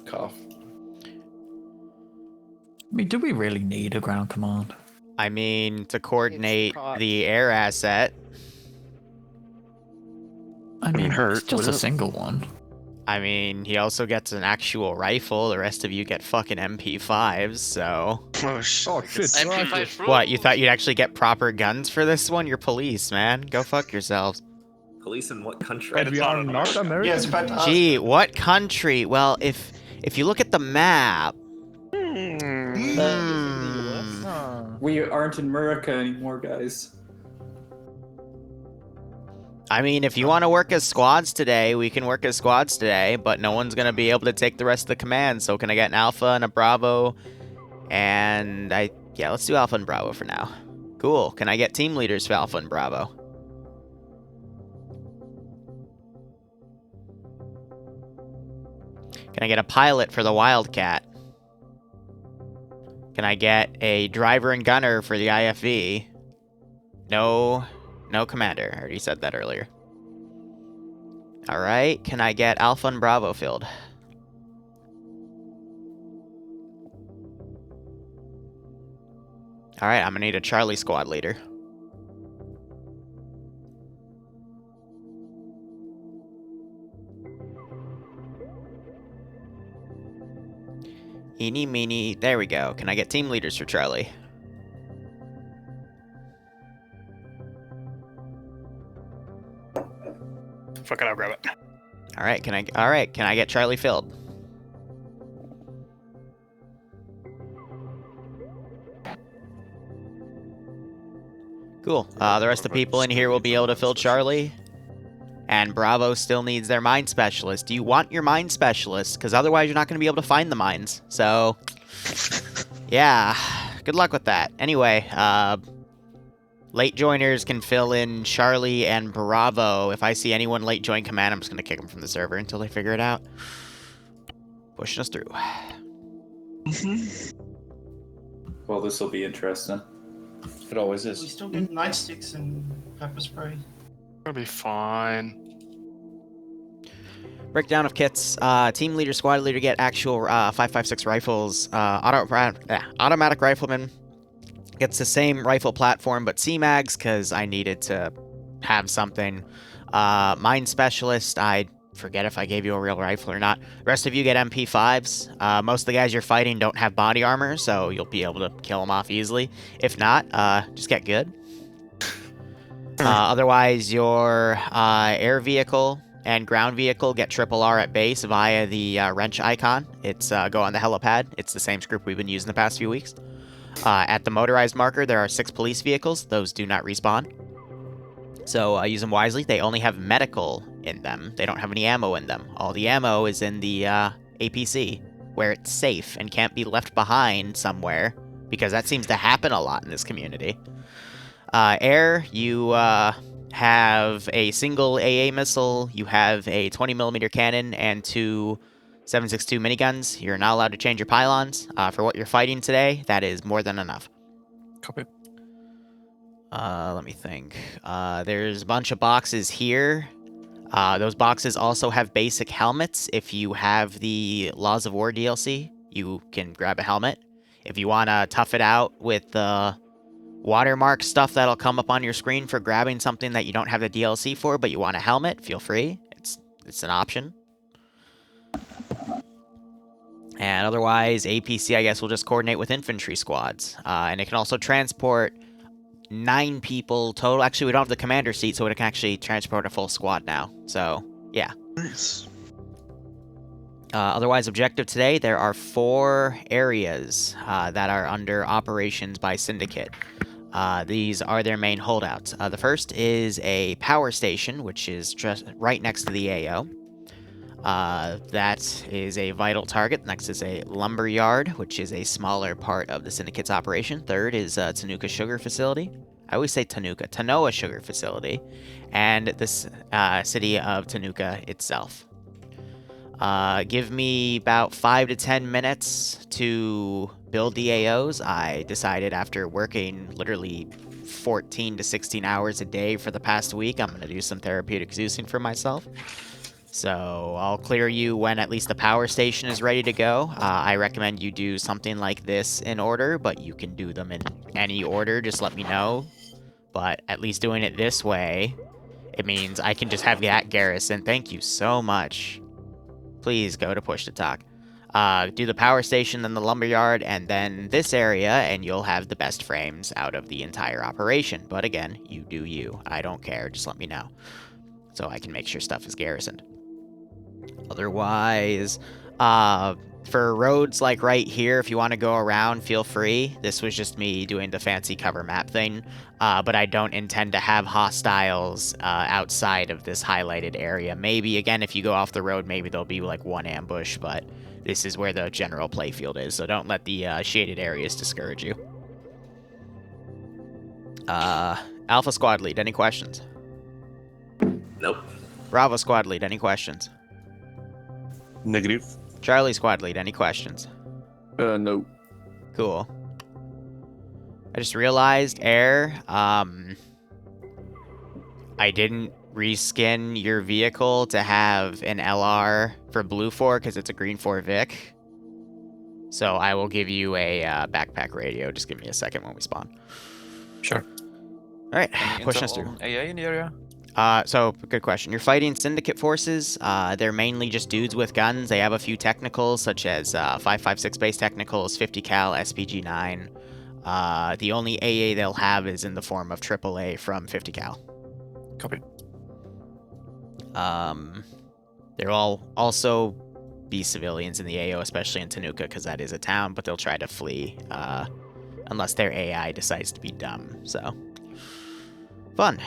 Cough. I mean, do we really need a ground command? I mean, to coordinate the air asset. I mean, hurt, it's just would a it? single one. I mean, he also gets an actual rifle. The rest of you get fucking MP5s, so... Oh shit. Oh shit! MP5 What, you thought you'd actually get proper guns for this one? You're police, man. Go fuck yourselves. Police in what country? But we are not American. Yes, but Gee, what country? Well, if you look at the map... We aren't in America anymore, guys. I mean, if you want to work as squads today, we can work as squads today, but no one's going to be able to take the rest of the command, so can I get an Alpha and a Bravo? And yeah, let's do Alpha and Bravo for now. Cool. Can I get team leaders for Alpha and Bravo? Can I get a pilot for the Wildcat? Can I get a driver and gunner for the IFV? No commander. I already said that earlier. Alright, can I get Alpha and Bravo filled? Alright, I'm gonna need a Charlie squad leader. Eeny, meeny, there we go. Can I get team leaders for Charlie? Fuck it, I'll grab it. Alright, can I get Charlie filled? Cool. The rest of the people in here will be able to fill Charlie. And Bravo still needs their mine specialist. Do you want your mine specialist? Because otherwise you're not going to be able to find the mines. So, yeah. Good luck with that. Anyway, late joiners can fill in Charlie and Bravo. If I see anyone late join command, I'm just going to kick them from the server until they figure it out. Pushing us through. Well, this will be interesting. It always We is. still get nightsticks and pepper spray. It'll be fine. Breakdown of kits. Team leader, squad leader get actual 5.56 rifles. Automatic rifleman gets the same rifle platform, but C-mags, because I needed to have something. Mine specialist, I forget if I gave you a real rifle or not. The rest of you get MP5s. Most of the guys you're fighting don't have body armor, so you'll be able to kill them off easily. If not, just get good. Otherwise, your air vehicle and ground vehicle get triple R at base via the wrench icon. It's go on the helipad. It's the same script we've been using the past few weeks. At the motorized marker, there are 6 police vehicles. Those do not respawn. So use them wisely. They only have medical in them. They don't have any ammo in them. All the ammo is in the APC, where it's safe and can't be left behind somewhere, because that seems to happen a lot in this community. Air, you have a single AA missile, you have a 20mm cannon, and 2 7.62 miniguns. You're not allowed to change your pylons. For what you're fighting today, that is more than enough. Copy. Let me think. There's a bunch of boxes here. Those boxes also have basic helmets. If you have the Laws of War DLC, you can grab a helmet. If you want to tough it out with the watermark stuff that'll come up on your screen for grabbing something that you don't have the DLC for, but you want a helmet, feel free. It's an option. And otherwise, APC, I guess, will just coordinate with infantry squads. And it can also transport 9 people total. Actually, we don't have the commander seat, so it can actually transport a full squad now. So, yeah. Nice. Otherwise, objective today, there are 4 areas that are under operations by Syndicate. These are their main holdouts. The first is a power station, which is just right next to the AO. That is a vital target. Next is a lumber yard, which is a smaller part of the Syndicate's operation. Third is Tanuka Sugar Facility. I always say Tanuka. Tanoa Sugar Facility. And this city of Tanuka itself. Give me about 5 to 10 minutes to build the AOs. I decided after working literally 14 to 16 hours a day for the past week, I'm going to do some therapeutic Zeusing for myself. So I'll clear you when at least the power station is ready to go. I recommend you do something like this in order, but you can do them in any order. Just let me know. But at least doing it this way, it means I can just have that garrison. Thank you so much. Please go to push to talk. Do the power station, then the lumberyard, and then this area, and you'll have the best frames out of the entire operation. But again, you do you. I don't care. Just let me know, so I can make sure stuff is garrisoned. Otherwise, for roads like right here, if you want to go around, feel free. This was just me doing the fancy cover map thing, but I don't intend to have hostiles outside of this highlighted area. Maybe, again, if you go off the road, maybe there'll be like one ambush, but this is where the general playfield is, so don't let the shaded areas discourage you. Alpha Squad Lead, any questions? Nope. Bravo Squad Lead, any questions? Negative. Charlie Squad Lead, any questions? No. Cool. I just realized, Air, I didn't reskin your vehicle to have an LR for Blue 4 because it's a Green 4 Vic. So I will give you a backpack radio. Just give me a second when we spawn. Sure. All right, pushing us through. AA in the area? So, good question. You're fighting Syndicate forces. They're mainly just dudes with guns. They have a few technicals, such as 5.56 base technicals, 50 cal, SPG-9. The only AA they'll have is in the form of AAA from 50 cal. Copy. There'll all also be civilians in the AO, especially in Tanuka, because that is a town, but they'll try to flee, unless their AI decides to be dumb, so. Fun.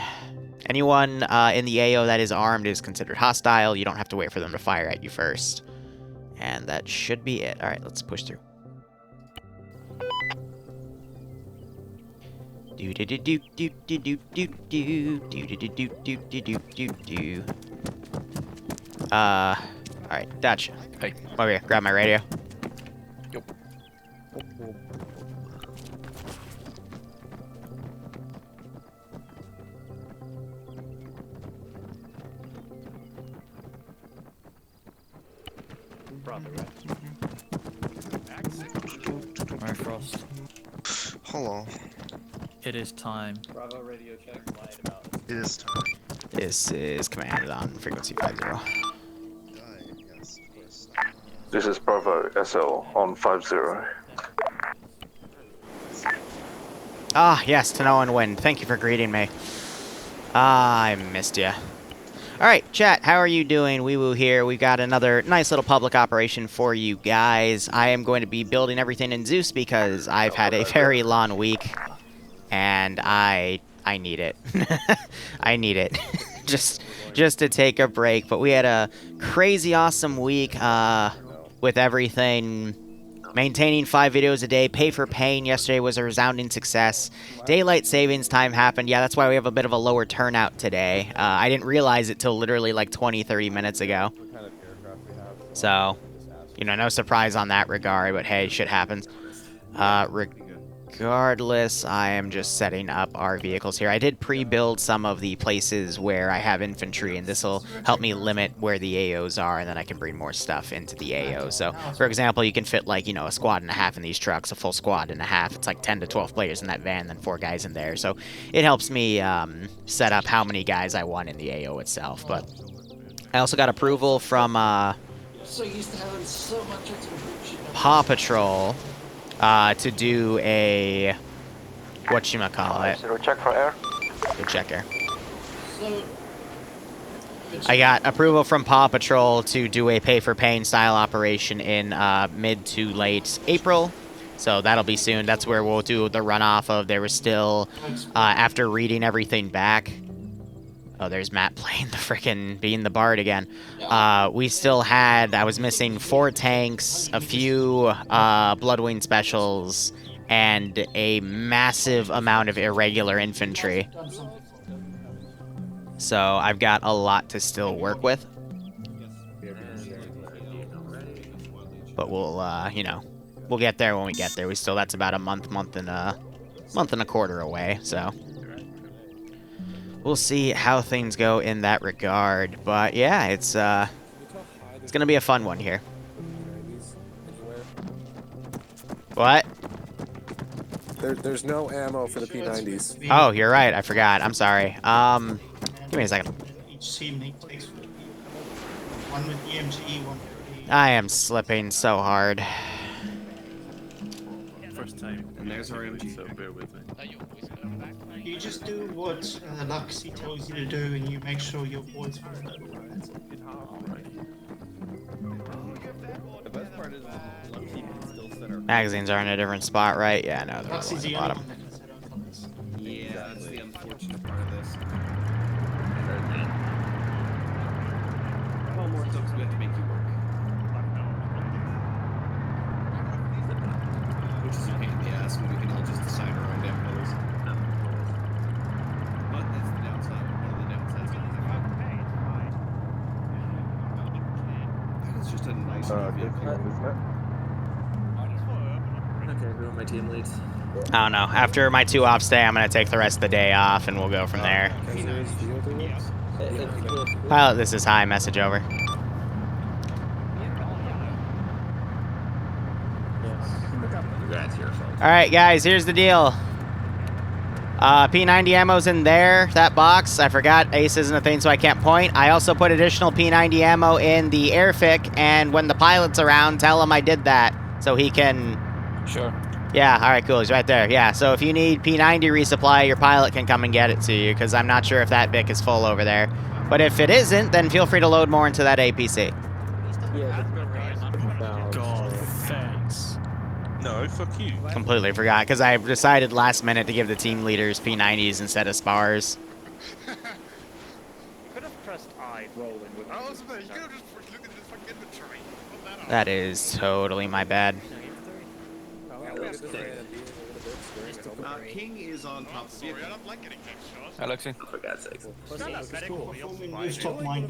Anyone in the AO that is armed is considered hostile. You don't have to wait for them to fire at you first. And that should be it. Alright, let's push through. Do do do do do do do do do do do do do do do do. Alright, Dutch. Hey. Over here, grab my radio. Yup. Alright, Frost. Hello. It is time. Bravo radio check. It is time. This is commanded on frequency 50. Yes, of course. This is Bravo SL on 50. Ah, yes, Tanoan Wind. Thank you for greeting me. Ah, I missed you. Alright, chat, how are you doing? Wee Woo here. We've got another nice little public operation for you guys. I am going to be building everything in Zeus because I've had a very long week. And I need it. I need it. just to take a break. But we had a crazy awesome week with everything. Maintaining 5 videos a day, pay for pain yesterday was a resounding success. Daylight savings time happened. Yeah, that's why we have a bit of a lower turnout today. I didn't realize it till literally like 20-30 minutes ago. So, you know, no surprise on that regard, but hey, shit happens. Regardless, I am just setting up our vehicles here. I did pre-build some of the places where I have infantry, and this will help me limit where the AOs are, and then I can bring more stuff into the AO. So, for example, you can fit, like, you know, a squad and a half in these trucks, a full squad and a half. It's like 10 to 12 players in that van, then 4 guys in there. So, it helps me set up how many guys I want in the AO itself. But I also got approval from Paw Patrol to do a whatchamacallit. Check for air. Good check air. I got approval from Paw Patrol to do a pay-for-pain style operation in mid to late April. So that'll be soon. That's where we'll do the runoff of. There was still, after reading everything back. Oh, there's Matt playing the frickin' being the bard again. We still had, I was missing 4 tanks, a few Bloodwing specials, and a massive amount of irregular infantry. So I've got a lot to still work with. But we'll, you know, we'll get there when we get there. That's about a month and a quarter away, so. we'll see how things go in that regard. But yeah, it's gonna be a fun one here. What? There's no ammo for the P90s. Oh, you're right. I forgot. I'm sorry. Give me a second. Each team takes one with EMG, one with the... I am slipping so hard. First time. And there's our MG, so bear with me. You just do what Luxie tells you to do, and you make sure your boys follow that. The best part is Luxie can still set our... Magazines are in a different spot, right? Yeah, no, they're all Luxie's at the the only bottom. one that can set up colors. Yeah, that's the unfortunate part of this. Well, more times we have to make you work. Which is a pain in the ass when we can all just decide our own damn colors. But that's the downside. One of the downsides of that is just a nice vehicle. Okay, who are my team leads? I don't know. After my 2 off day, I'm gonna take the rest of the day off, and we'll go from there. Pilot, this is high. Message over. Congrats, your fault. All right, guys. Here's the deal. P90 ammo's in there. That box. I forgot. Ace isn't a thing, so I can't point. I also put additional P90 ammo in the airfic, and when the pilot's around, tell him I did that, so he can. Sure. Yeah, alright, cool. He's right there. Yeah, so if you need P90 resupply, your pilot can come and get it to you, because I'm not sure if that Vic is full over there. But if it isn't, then feel free to load more into that APC. God, thanks. No, fuck you. Completely forgot, because I decided last minute to give the team leaders P90s instead of spars. That is totally my bad. King is on top of the vehicle. Alexi. For God's sake. Rooftop mine.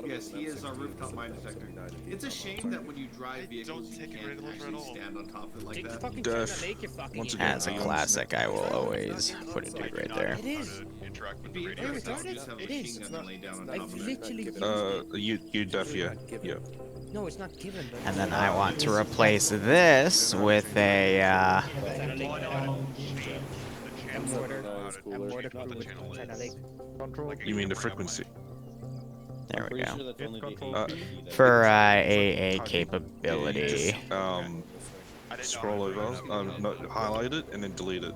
Yes, he is our rooftop mine detector. It's a shame that when you drive vehicles, you can't actually stand on top of it like that. Def. Once again, That's a classic. I will always put a dude right there. It is. It'd be interesting to just have a It machine is. gun laid down on top I've of it. literally. you Def, yeah. Yeah. No, it's not given. But And then I want to replace this with a, You mean the frequency? there we go. For AA capability. Just, scroll over, no, highlight it, and then delete it.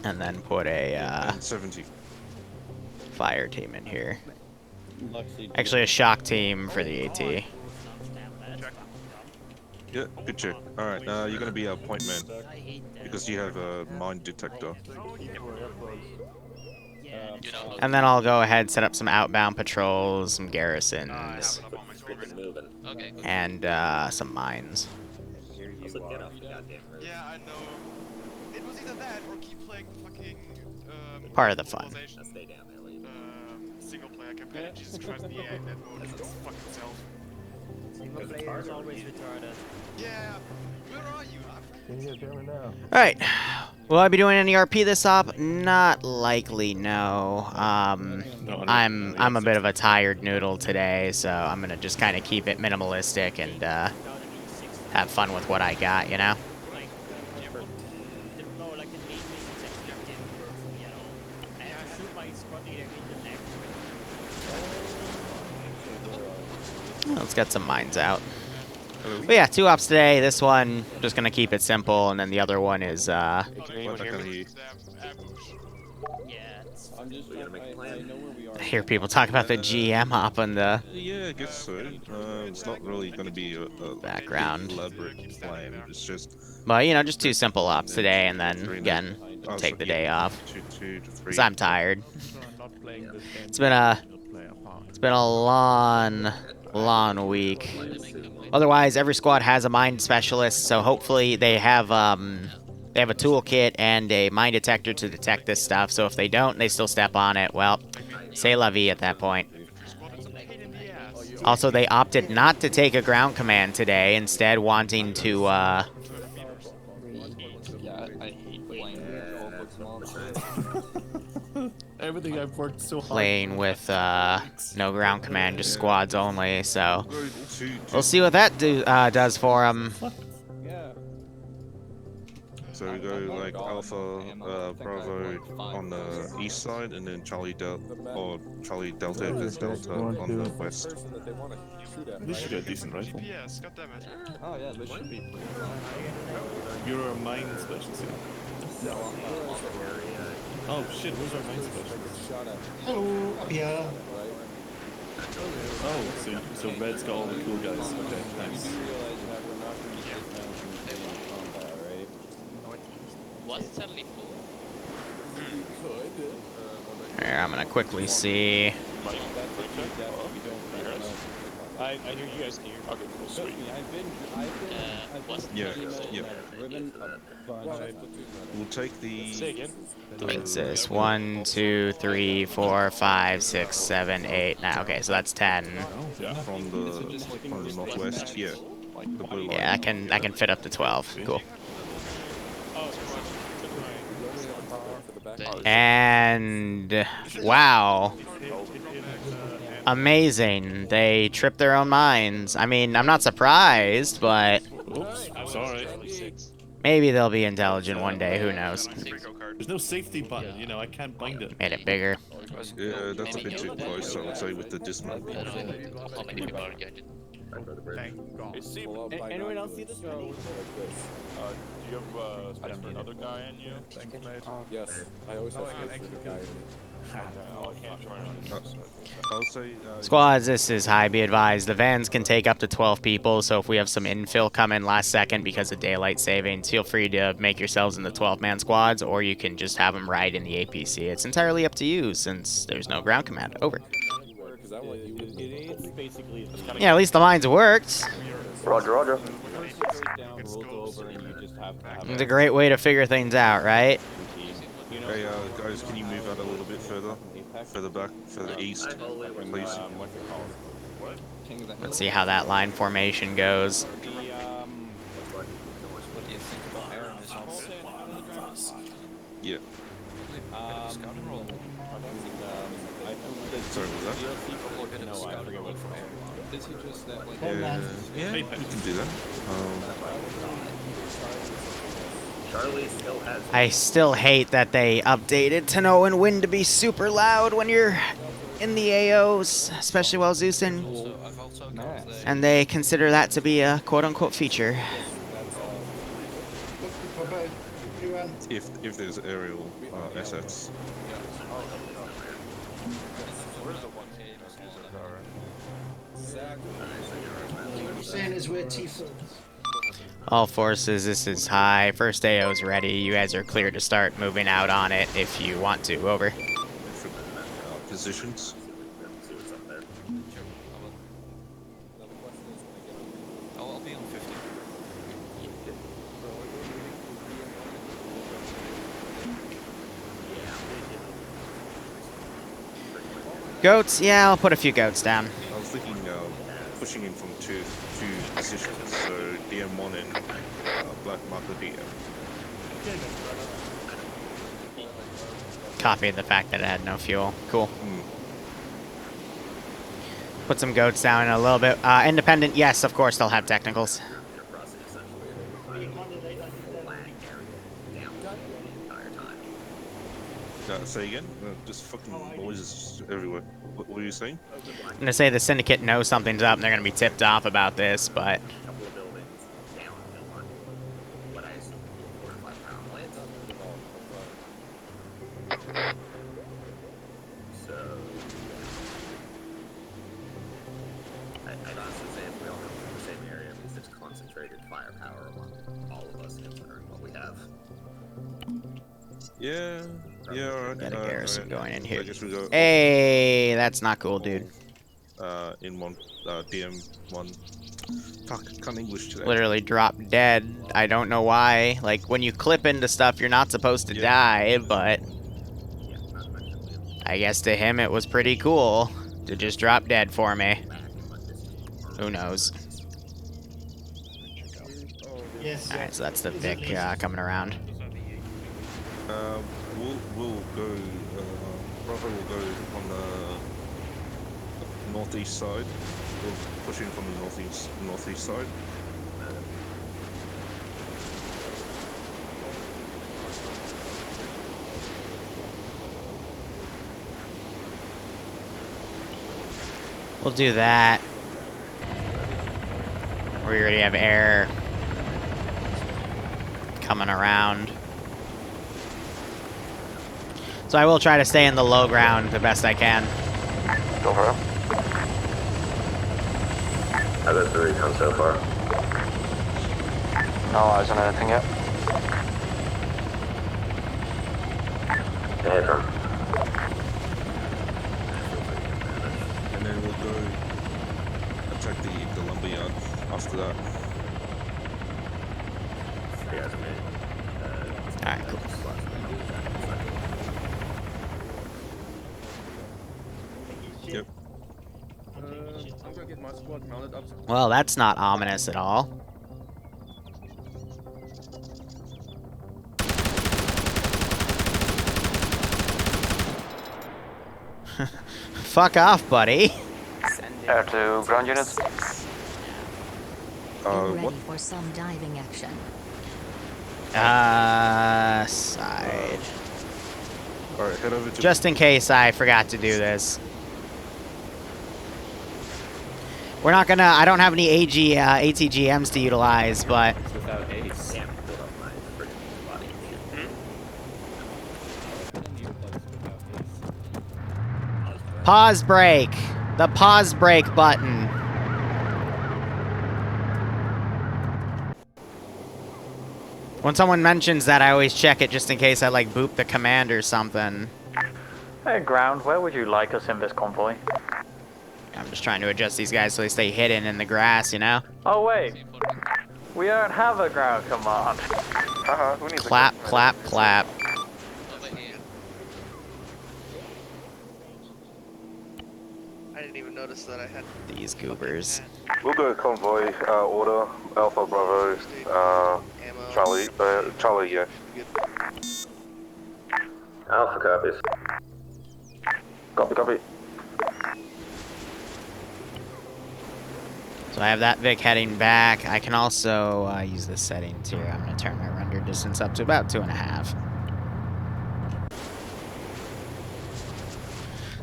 And then put a, And 70. fire team in here. Actually, a shock team for the AT. Yeah, good check. Alright, you're gonna be a point man. Because you have a mine detector. And then I'll go ahead, set up some outbound patrols, some garrisons, and some mines. Yeah, I know. It was either that or keep playing fucking Part of the fun. Stay down there, Lee. Single player campaign. Jesus Christ, the AI that mode is fucking self. Single player is always retarded. Yeah, where are you? Alright. Will I be doing any RP this op? Not likely, no. I'm a bit of a tired noodle today, so I'm gonna just kind of keep it minimalistic and have fun with what I got, you know? Let's get some mines out. But yeah, 2 ops today. This one, just gonna keep it simple, and then the other one is, I hear people talk about the GM op on the Yeah, I guess so. It's not really gonna be a background. elaborate plan. It's just... But, you know, just 2 simple ops today, and then, again, take the day off. 2 to 3. Because I'm tired. It's been a long week. Otherwise, every squad has a mine specialist, so hopefully they have a toolkit and a mine detector to detect this stuff. So if they don't, they still step on it. Well, c'est la vie at that point. Also, they opted not to take a ground command today, instead wanting to everything I've worked so hard. playing with no ground command, just squads only. So Two, we'll see what that does for him. Yeah. So we go like Alpha, Bravo on the east side, and then Charlie Delta, or Charlie Delta if there's Delta on the west. Person that they want to shoot at, This should right? be a decent rifle. GPS, goddammit. Oh yeah, this should be. You're a mine specialist. Yeah. Oh shit, where's our mine specialist? Shot at. Hello, up here. Oh, so Red's got all the cool guys. Okay, thanks. Was it suddenly full? Here, I'm gonna quickly see. I hear you guys can hear. Okay, cool, sweet. Yeah. We'll take the. Say again. What's this? 1, 2, 3, 4, 5, 6, 7, 8. Now, okay, so that's 10. From the northwest. Yeah. The blue line. Yeah, I can fit up to 12. Cool. And wow. Amazing. They tripped their own mines. I mean, I'm not surprised, but Oops, sorry. maybe they'll be intelligent one day. Who knows? There's no safety button, you know, I can't bind it. Made it bigger. Yeah, that's a bit too close, I would say, with the dismount. Anyone else see this? Do you have space for another guy in you? Thanks, mate. Yes, I always have space for the guy. I can't join on. I'll say. Squads, this is high. Be advised, the vans can take up to 12 people, so if we have some infill come in last second because of daylight savings, feel free to make yourselves into 12-man squads, or you can just have them ride in the APC. It's entirely up to you, since there's no ground command. Over. Yeah, at least the mines worked. Roger, roger. It's a great way to figure things out, right? Hey, guys, can you move out a little bit further back, further east, please? Let's see how that line formation goes. Yeah. Sorry, was that? Yeah, we can do that. I still hate that they updated Tanoan Wind to be super loud when you're in the AOs, especially while Zeusing. And they consider that to be a quote-unquote feature. If there's aerial assets. Saying is we're T4. All forces, this is high. First AO's ready. You guys are clear to start moving out on it if you want to. Over. Positions. I'll be on 50. Goats? Yeah, I'll put a few goats down. I was thinking pushing in from two positions, so DM1 and Black Marker DM. Copied the fact that it had no fuel. Cool. Put some goats down in a little bit. Independent, yes, of course they'll have technicals. Say again? Just fucking noises everywhere. What were you saying? I'm gonna say the Syndicate knows something's up and they're gonna be tipped off about this, but... I'd honestly say if we all come from the same area, at least it's concentrated firepower among all of us considering what we have. Yeah, alright. Got a garrison going in here. I guess we go Hey, that's not cool, dude. in one, DM1. Fuck, can't English today. Literally dropped dead. I don't know why. Like, when you clip into stuff, you're not supposed to die, but... I guess to him it was pretty cool to just drop dead for me. Who knows? Yes. Alright, so that's the Vic coming around. We'll go Bravo will go on the northeast side. We'll push in from the northeast side. We'll do that. We already have air coming around. So I will try to stay in the low ground the best I can. Go for it. How's the recon so far? No eyes on anything yet. Hit from. And then we'll go attack the lumberyard after that. Alright, cool. Yep. I'm gonna get my squad mounted up. Well, that's not ominous at all. Fuck off, buddy. Air to ground units. What? For some diving action. Side. Alright, head over to... Just in case I forgot to do this. We're not gonna... I don't have any ATGMs to utilize, but... Without ace. Yeah, Pause break. The pause break button. When someone mentions that, I always check it just in case I, like, boop the command or something. Hey, ground, where would you like us in this convoy? I'm just trying to adjust these guys so they stay hidden in the grass, you know? Oh, wait. We don't have a ground command. Who needs Clap, clap, clap. I didn't even notice that I had These goobers. We'll go convoy, order, Alpha, Bravo, Charlie, Charlie, yeah. Alpha copies. Copy, copy. So I have that Vic heading back. I can also use this setting too. I'm going to turn my render distance up to about 2.5.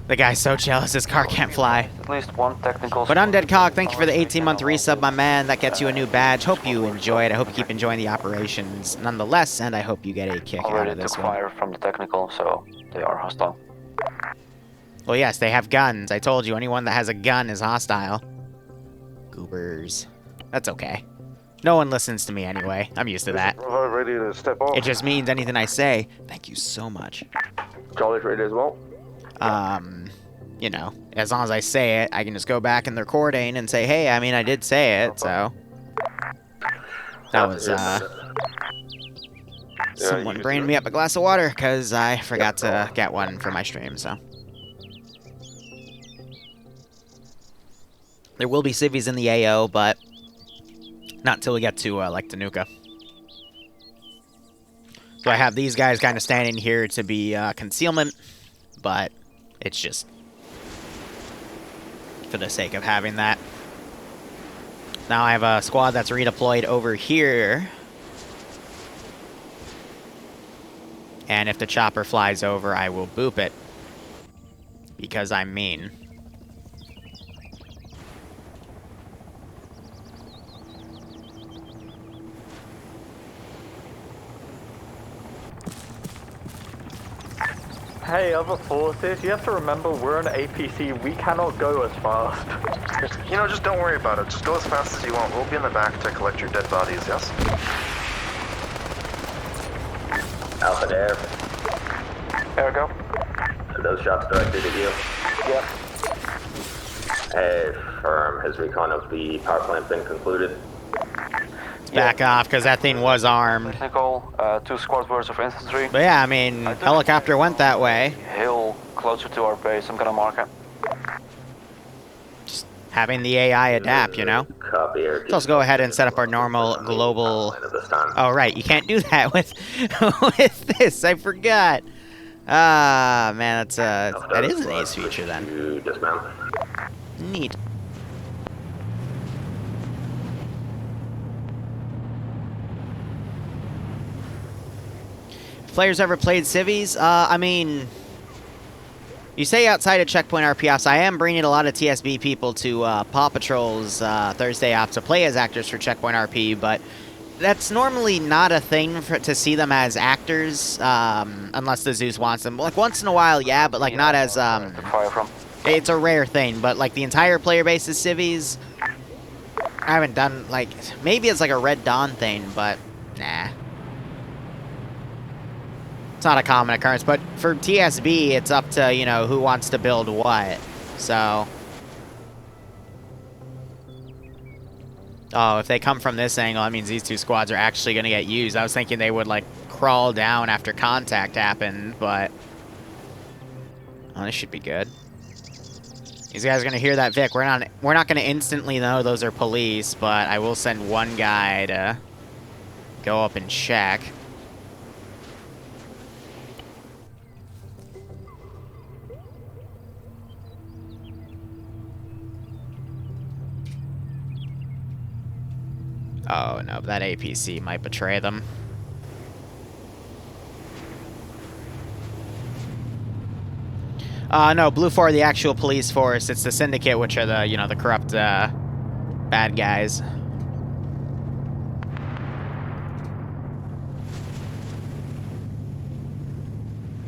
The guy's so jealous his car can't fly. At least one technical. But Undead Cog, thank you for the 18-month resub, my man. That gets you a new badge. Hope you enjoy it. I hope you keep enjoying the operations nonetheless, and I hope you get a kick out of this took one. fire from the technical, so they are hostile. Well, yes, they have guns. I told you, anyone that has a gun is hostile. Goobers. That's okay. No one listens to me anyway. I'm used to that. Bravo, ready to step off. It just means anything I say. Thank you so much. Charlie's ready as well. You know, as long as I say it, I can just go back in the recording and say, hey, I mean, I did say it, so. That was, someone bring me up a glass of water, because I forgot to get one for my stream, so. There will be civvies in the AO, but not until we get to, like, Tanuka. So I have these guys kind of standing here to be, concealment, but it's just for the sake of having that. Now I have a squad that's redeployed over here. And if the chopper flies over, I will boop it. Because I'm mean. Hey, other forces, you have to remember we're an APC, we cannot go as fast. Just don't worry about it. Just go as fast as you want. We'll be in the back to collect your dead bodies, yes? Alpha to air. Air go. Are those shots directed at you? Yep. Hey, firm. Has recon of the power plant been concluded? Back off, because that thing was armed. Technical, 2 squads worth of infantry. But yeah, I mean, helicopter went that way. Hill closer to our base. I'm gonna mark it. Just having the AI adapt, you know? Copy air. Let's also go ahead and set up our normal global... Oh, right, you can't do that with, with this. I forgot. Ah, man, that is an ace feature then. Dismount. Neat. Players ever played civvies? I mean, you say outside of checkpoint RP ops, I am bringing a lot of TSB people to Paw Patrol's Thursday ops to play as actors for checkpoint RP, but that's normally not a thing to see them as actors, unless the Zeus wants them. Like, once in a while, yeah, but, like, not as, it's a rare thing, but, like, the entire player base is civvies. I haven't done, like, maybe it's, like, a Red Dawn thing, but, nah. It's not a common occurrence, but for TSB, it's up to, you know, who wants to build what, so. Oh, if they come from this angle, that means these two squads are actually going to get used. I was thinking they would, like, crawl down after contact happened, but. Oh, this should be good. These guys are going to hear that Vic. We're not going to instantly know those are police, but I will send one guy to go up and check. Oh, no, that APC might betray them. No, Blue 4 are the actual police force. It's the Syndicate, which are the, you know, the corrupt, bad guys.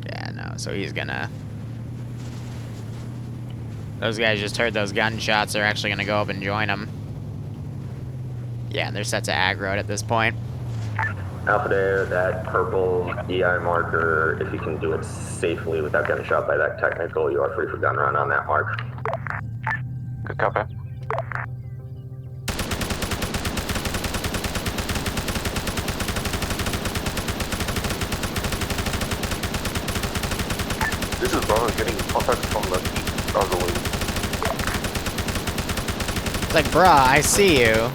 Yeah, no, so he's gonna... Those guys just heard those gunshots. They're actually gonna go up and join them. Yeah, they're set to aggro at this point. Alpha Dare, that purple EI marker, if you can do it safely without getting shot by that technical, you are free for gun run on that mark. Good copy. This is Bravo getting contact from the east, I believe. It's like, bruh, I see you.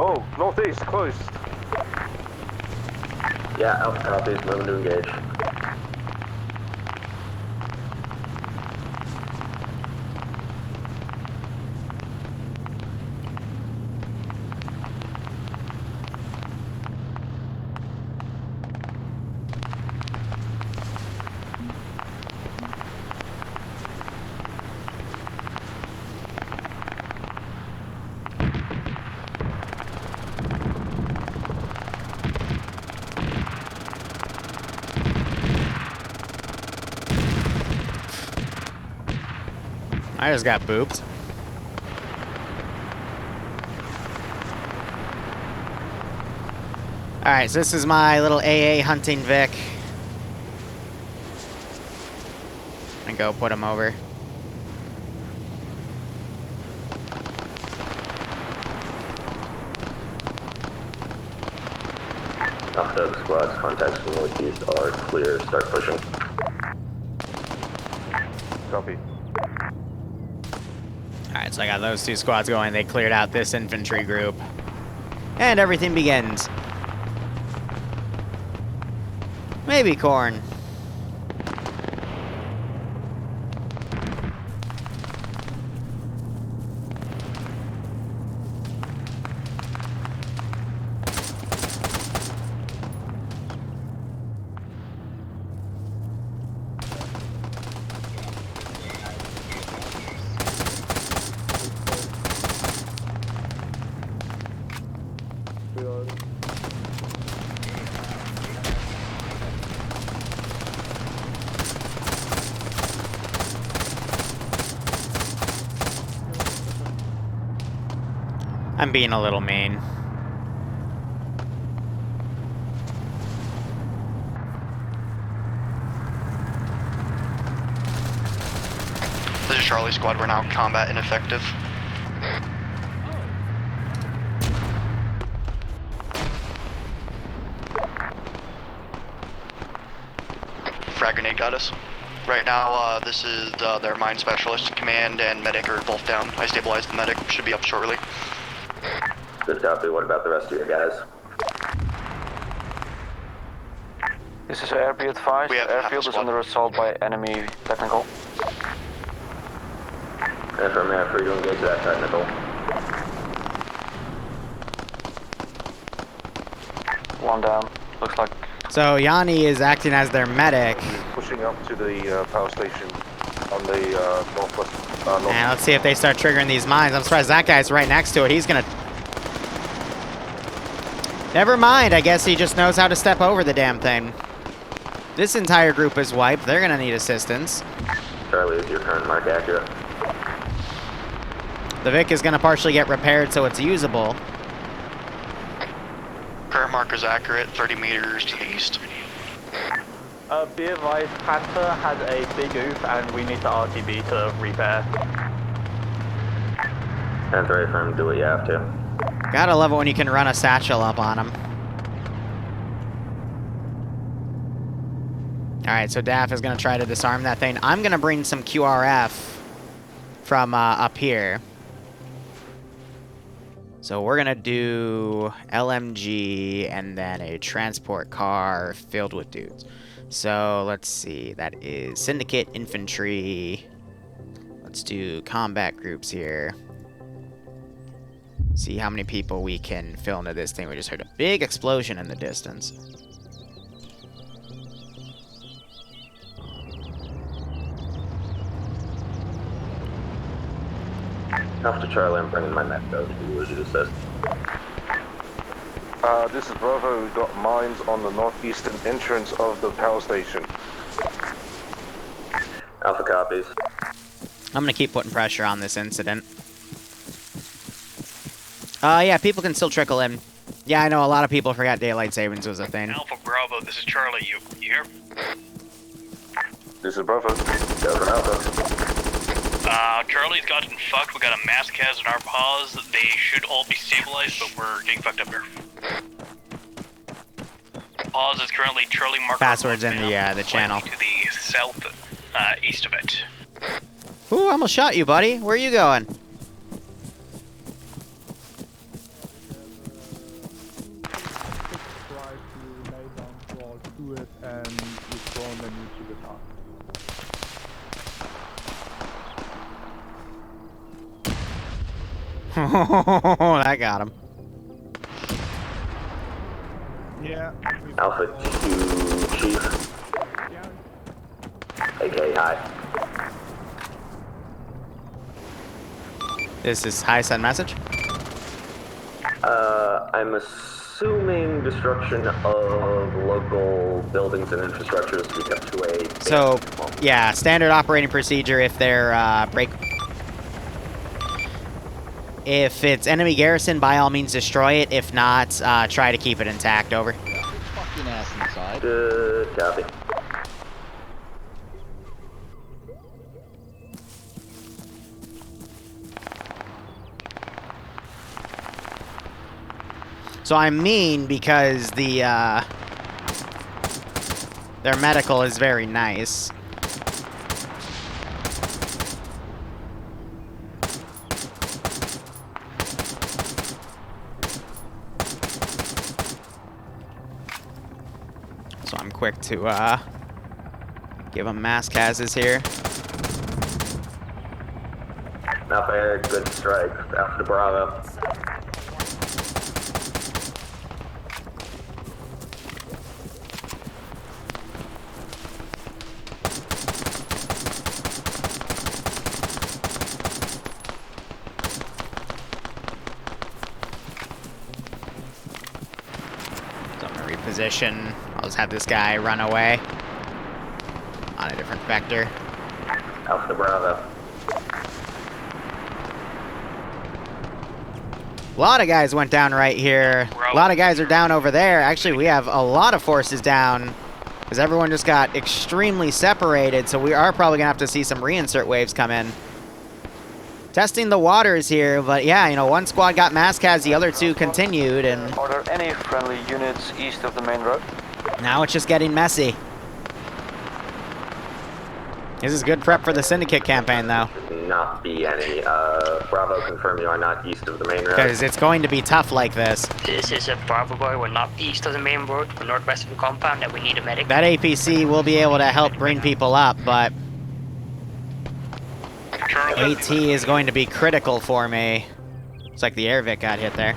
Oh, northeast, close. Yeah, Alpha copy is moving to engage. I just got booped. Alright, so this is my little AA hunting Vic. And go put him over. Alpha squads, contacts from northeast are clear. Start pushing. Copy. Alright, so I got those two squads going. They cleared out this infantry group. And everything begins. Maybe corn. I'm being a little mean. This is Charlie Squad, we're now combat ineffective. Frag grenade got us. Right now, this is their mine specialist. Command and medic are both down. I stabilized the medic, should be up shortly. Good copy. What about the rest of your guys? This is Air, be advised. Airfield is under assault by enemy technical. Affirmative, free to engage that technical. One down. Looks like. So Yanni is acting as their medic. Pushing up to the power station on the northwest. And let's see if they start triggering these mines. I'm surprised that guy's right next to it. He's gonna... Never mind, I guess he just knows how to step over the damn thing. This entire group is wiped. They're gonna need assistance. Charlie, is your current mark accurate? The Vic is gonna partially get repaired so it's usable. Current marker's accurate, 30 meters to the east. Be advised, Panther has a big oof and we need the RTB to repair. Panther, affirm, do what you have to. Gotta love it when you can run a satchel up on him. Alright, so DAF is gonna try to disarm that thing. I'm gonna bring some QRF from up here. So we're gonna do LMG and then a transport car filled with dudes. So let's see, that is Syndicate Infantry. Let's do combat groups here. See how many people we can fill into this thing. We just heard a big explosion in the distance. After Charlie, I'm bringing my mech out to you to assist. This is Bravo. We've got mines on the northeastern entrance of the power station. Alpha copies. I'm gonna keep putting pressure on this incident. Yeah, people can still trickle in. Yeah, I know a lot of people forgot daylight savings was a thing. Alpha Bravo, this is Charlie. You here? This is Bravo. Go for Alpha. Charlie's gotten fucked. We got a mass cas in our paws. They should all be stabilized, but we're getting fucked up here. Pause is currently Charlie marker. Passwords in the channel. To the south, east of it. Ooh, I almost shot you, buddy. Where are you going? That got him. Yeah. Alpha 2, Chief. AK, hi. This is high send message. I'm assuming destruction of local buildings and infrastructures to be kept to a... So, yeah, standard operating procedure if they're If it's enemy garrison, by all means destroy it. If not, try to keep it intact, over. Fucking ass inside. Good copy. So I'm mean because the, their medical is very nice. So I'm quick to, give them mass cases here. Alpha Air, good strike. Alpha Bravo. Position. I'll just have this guy run away on a different vector. Alpha Bravo. A lot of guys went down right here. A lot of guys are down over there. Actually, we have a lot of forces down because everyone just got extremely separated, so we are probably going to have to see some reinsert waves come in. Testing the waters here, but yeah, you know, one squad got mass cas, the other two continued, and... Are there any friendly units east of the main road? Now it's just getting messy. This is good prep for the Syndicate campaign, though. Not be any. Bravo, confirm you are not east of the main road. Because it's going to be tough like this. This is a Bravo boy. We're not east of the main road. We're northwest of the compound, and we need a medic. That APC will be able to help bring people up, but AT is going to be critical for me. Looks like the Airvic got hit there.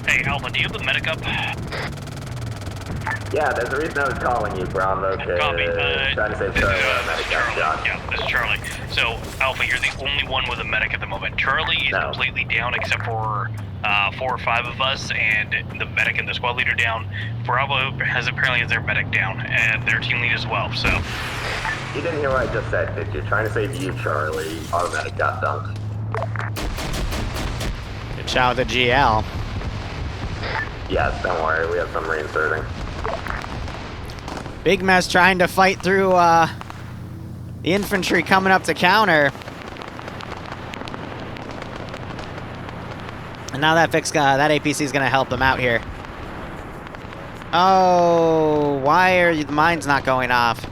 Hey, Alpha, do you have the medic up? Yeah, there's a reason I was calling you, Bravo. Copy. Trying to save This medic is got Charlie. shot. Yeah, this is Charlie. So, Alpha, you're the only one with a medic at the moment. Charlie is completely down except for 4 or 5 of us, and the medic and the squad leader down. Bravo has apparently their medic down, and their team lead as well, so. You didn't hear what I just said, did you? Trying to save you, Charlie. Our medic got dumped. Good shot with the GL. Yes, don't worry, we have some reinserting. Big mess trying to fight through the infantry coming up to counter. And now that that APC is going to help them out here. Oh, why are the mines not going off?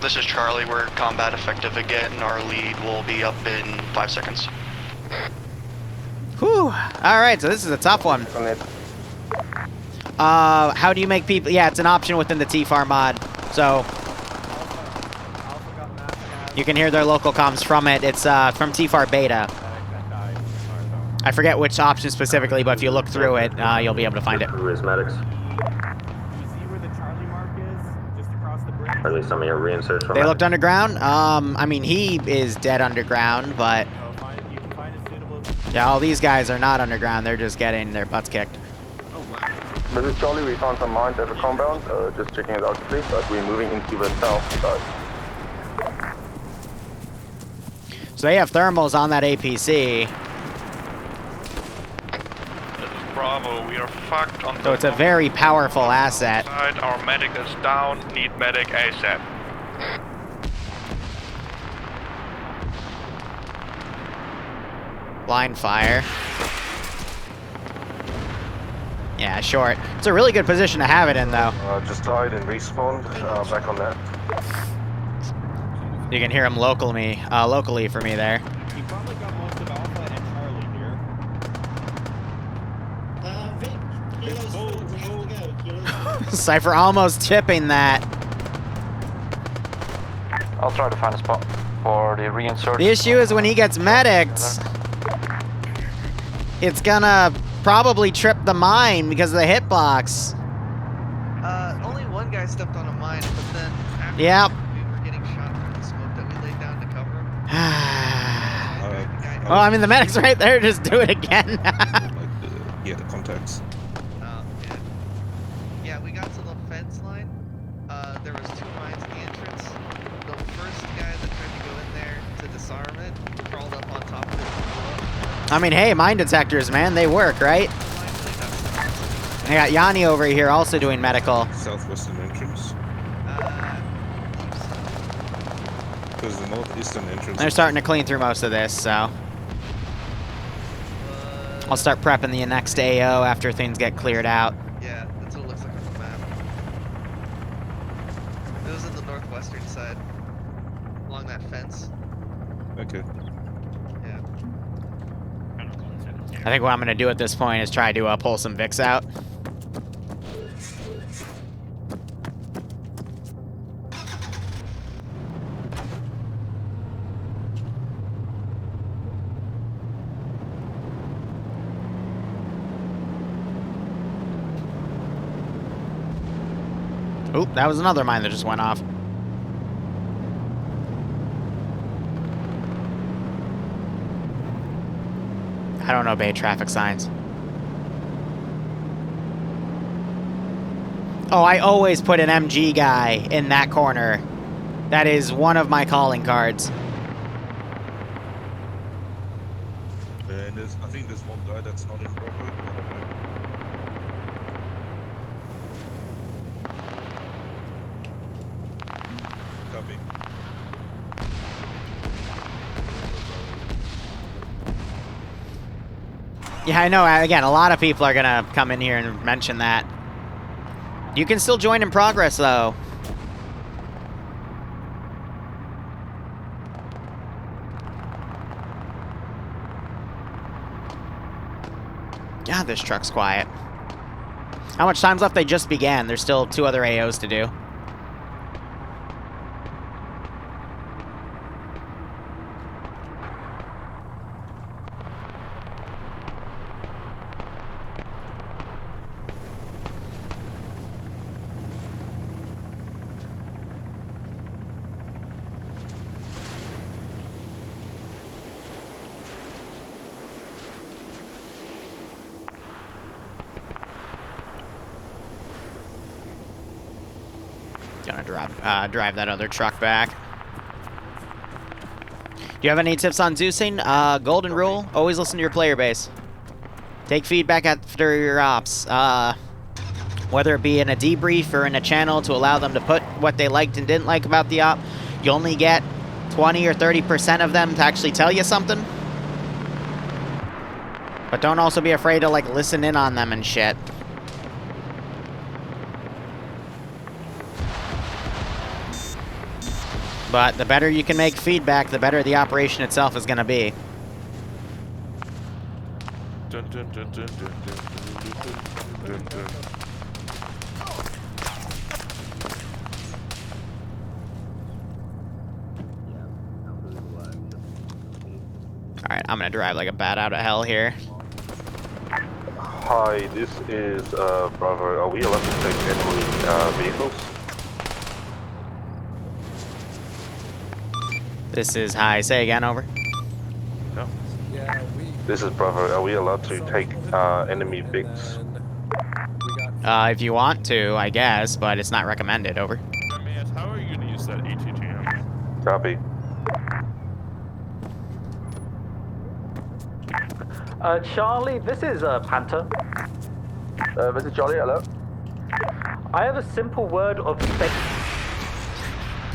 This is Charlie. We're combat effective again. Our lead will be up in 5 seconds. Whew. Alright, so this is a tough one. How do you make people... Yeah, it's an option within the TFAR mod. So... You can hear their local comms from it. It's from TFAR Beta. I forget which option specifically, but if you look through it, you'll be able to find it. Who is medics? Or at least some of your reinserts from They looked underground? I mean, he is dead underground, but... Yeah, all these guys are not underground. They're just getting their butts kicked. This is Charlie. We found some mines at the compound. Just checking it out, please. But we're moving into the south side. So they have thermals on that APC. This is Bravo. We are fucked on So it's a very powerful asset. side. Our medic is down. Need medic ASAP. Blind fire. Yeah, short. It's a really good position to have it in, though. Just died and respawned. Back on that. You can hear him locally for me there. You probably got most of Alpha and Charlie here. Cypher almost chipping that. I'll try to find a spot for the reinsert. The issue is when he gets medics, it's gonna probably trip the mine because of the hitbox. Only one guy stepped on a mine, but then after Yep. we were getting shot through the smoke that we laid down to cover him. Well, I mean, the medic's right there. Just do it again. Yeah, the contacts. Yeah, we got to the fence line. There was 2 mines in the entrance. The first guy that tried to go in there to disarm it crawled up on top of it and blew up. I mean, hey, mine detectors, man, they work, right? I got Yanni over here also doing medical. Southwestern entrance. Because the northeastern entrance. They're starting to clean through most of this, so. I'll start prepping the next AO after things get cleared out. Yeah, that's what it looks like on the map. It was in the northwestern side, along that fence. Okay. Yeah. I think what I'm going to do at this point is try to pull some Vicks out. Oop, that was another mine that just went off. I don't obey traffic signs. Oh, I always put an MG guy in that corner. That is one of my calling cards. And I think there's one guy that's not in Bravo. Copy. Yeah, I know. Again, a lot of people are gonna come in here and mention that. You can still join in progress, though. God, this truck's quiet. How much time's left? They just began. There's still 2 other AOs to do. Gonna drive that other truck back. Do you have any tips on Zeusing? Golden rule, always listen to your player base. Take feedback after your ops. Whether it be in a debrief or in a channel to allow them to put what they liked and didn't like about the op. You only get 20 or 30% of them to actually tell you something. But don't also be afraid to, like, listen in on them and shit. But the better you can make feedback, the better the operation itself is going to be. Dun, dun, dun, dun, dun, dun, dun, dun. Alright, I'm going to drive like a bat out of hell here. Hi, this is Bravo. Are we allowed to take enemy vehicles? This is hi. Say again, over. No. Yeah, This is Bravo. Are we allowed to take enemy Vicks? If you want to, I guess, but it's not recommended, over. Let me ask, how are you gonna use that ATGM? Copy. Charlie, this is Panther. This is Charlie, hello? I have a simple word of thanks.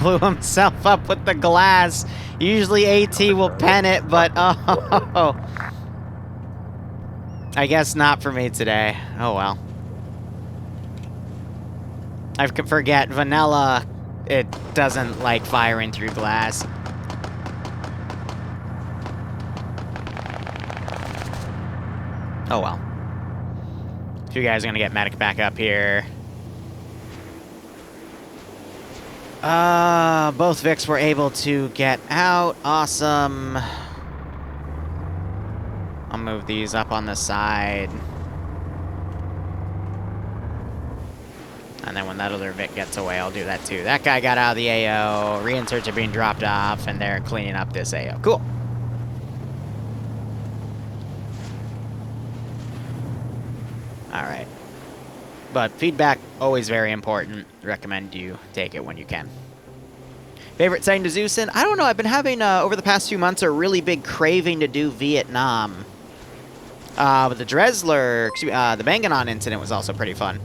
Blew himself up with the glass. Usually AT will pen it, but oh. I guess not for me today. Oh well. I forget, vanilla, it doesn't like firing through glass. Oh well. You guys are gonna get medic back up here. Both Vics were able to get out. Awesome. I'll move these up on the side. And then when that other Vic gets away, I'll do that too. That guy got out of the AO. Reinserts are being dropped off, and they're cleaning up this AO. Cool. Alright. But feedback, always very important. Recommend you take it when you can. Favorite setting to Zeus in? I don't know. I've been having, over the past few months, a really big craving to do Vietnam. But the Dresler, the Banganon incident was also pretty fun.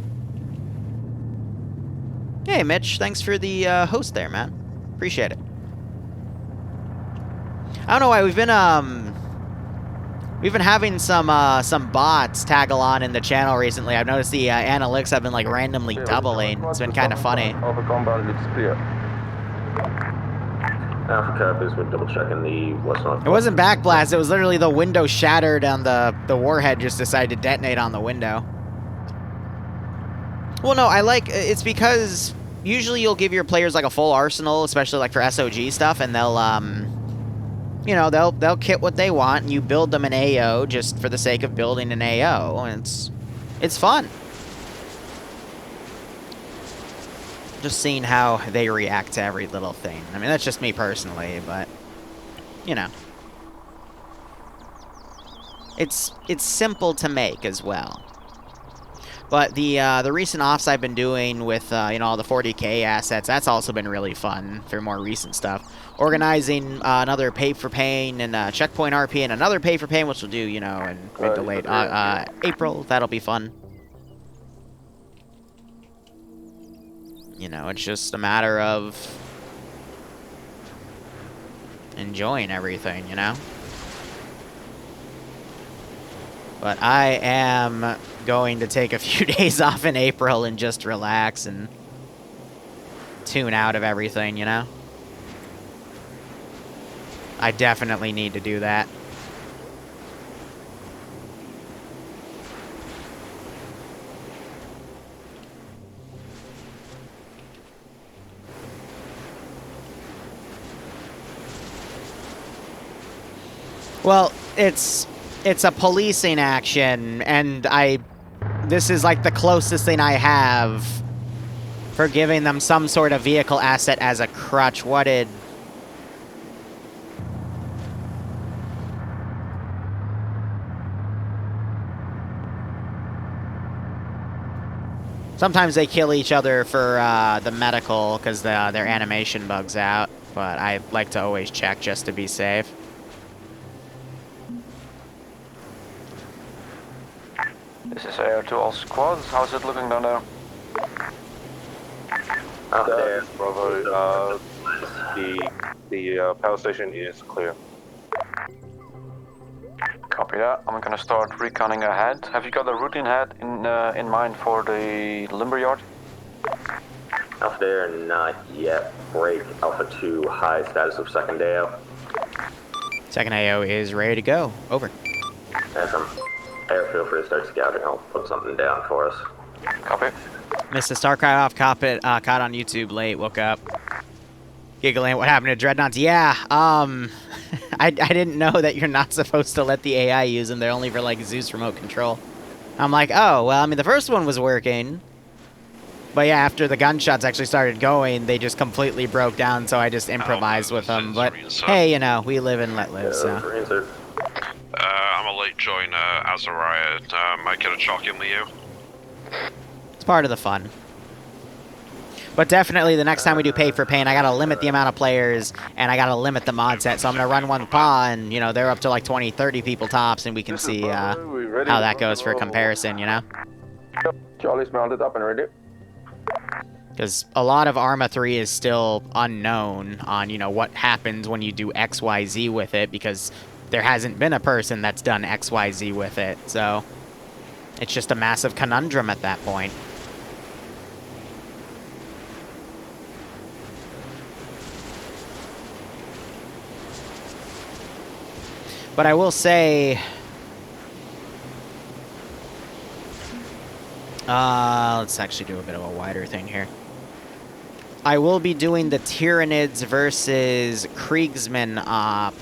Hey, Mitch. Thanks for the host there, man. Appreciate it. I don't know why. We've been having some bots tag along in the channel recently. I've noticed the analytics have been like randomly doubling. It's been kind of funny. Alpha Cap is with double checking the what's on. It wasn't backblast. It was literally the window shattered and the warhead just decided to detonate on the window. Well, no, it's because usually you'll give your players like a full arsenal, especially like for SOG stuff, and they'll you know, they'll kit what they want, and you build them an AO just for the sake of building an AO, and it's fun. Just seeing how they react to every little thing. I mean, that's just me personally, but you know, it's simple to make as well. But the recent offs I've been doing with you know, all the 40K assets, that's also been really fun for more recent stuff. Organizing another pay for pain and checkpoint RP and another pay for pain, which we'll do, you know, in mid to late April. That'll be fun. You know, it's just a matter of enjoying everything, you know? But I am going to take a few days off in April and just relax and tune out of everything, you know? I definitely need to do that. Well, it's a policing action, and this is like the closest thing I have for giving them some sort of vehicle asset as a crutch. What did... Sometimes they kill each other for the medical because their animation bugs out, but I like to always check just to be safe. This is AO to all squads. How's it looking down there? Out there. Bravo. The power station is clear. Copy that. I'm gonna start reconning ahead. Have you got a route in mind for the lumber yard? Alpha there, not yet. Break. Alpha 2, high status of second AO. Second AO is ready to go. Over. And from air, feel free to start scouting. I'll put something down for us. Copy. Mr. Starcry off caught on YouTube late. Woke up. Giggling. What happened to Dreadnoughts? Yeah. I didn't know that you're not supposed to let the AI use them. They're only for like Zeus remote control. I'm like, oh well. I mean, the first one was working. But yeah, after the gunshots actually started going, they just completely broke down, so I just improvised with them. But hey, you know, we live and let live, so. I'm a late joiner, Azariah. Might get a chalk in Liu. It's part of the fun. But definitely, the next time we do Pay for Pain, I gotta limit the amount of players, and I gotta limit the mod set. So I'm gonna run one paw, and, you know, they're up to like 20, 30 people tops, and we can see how that goes for comparison, you know? Charlie's mounted up and ready. Because a lot of Arma 3 is still unknown on, you know, what happens when you do XYZ with it, because there hasn't been a person that's done XYZ with it, so it's just a massive conundrum at that point. But I will say, let's actually do a bit of a wider thing here. I will be doing the Tyranids versus Kriegsman op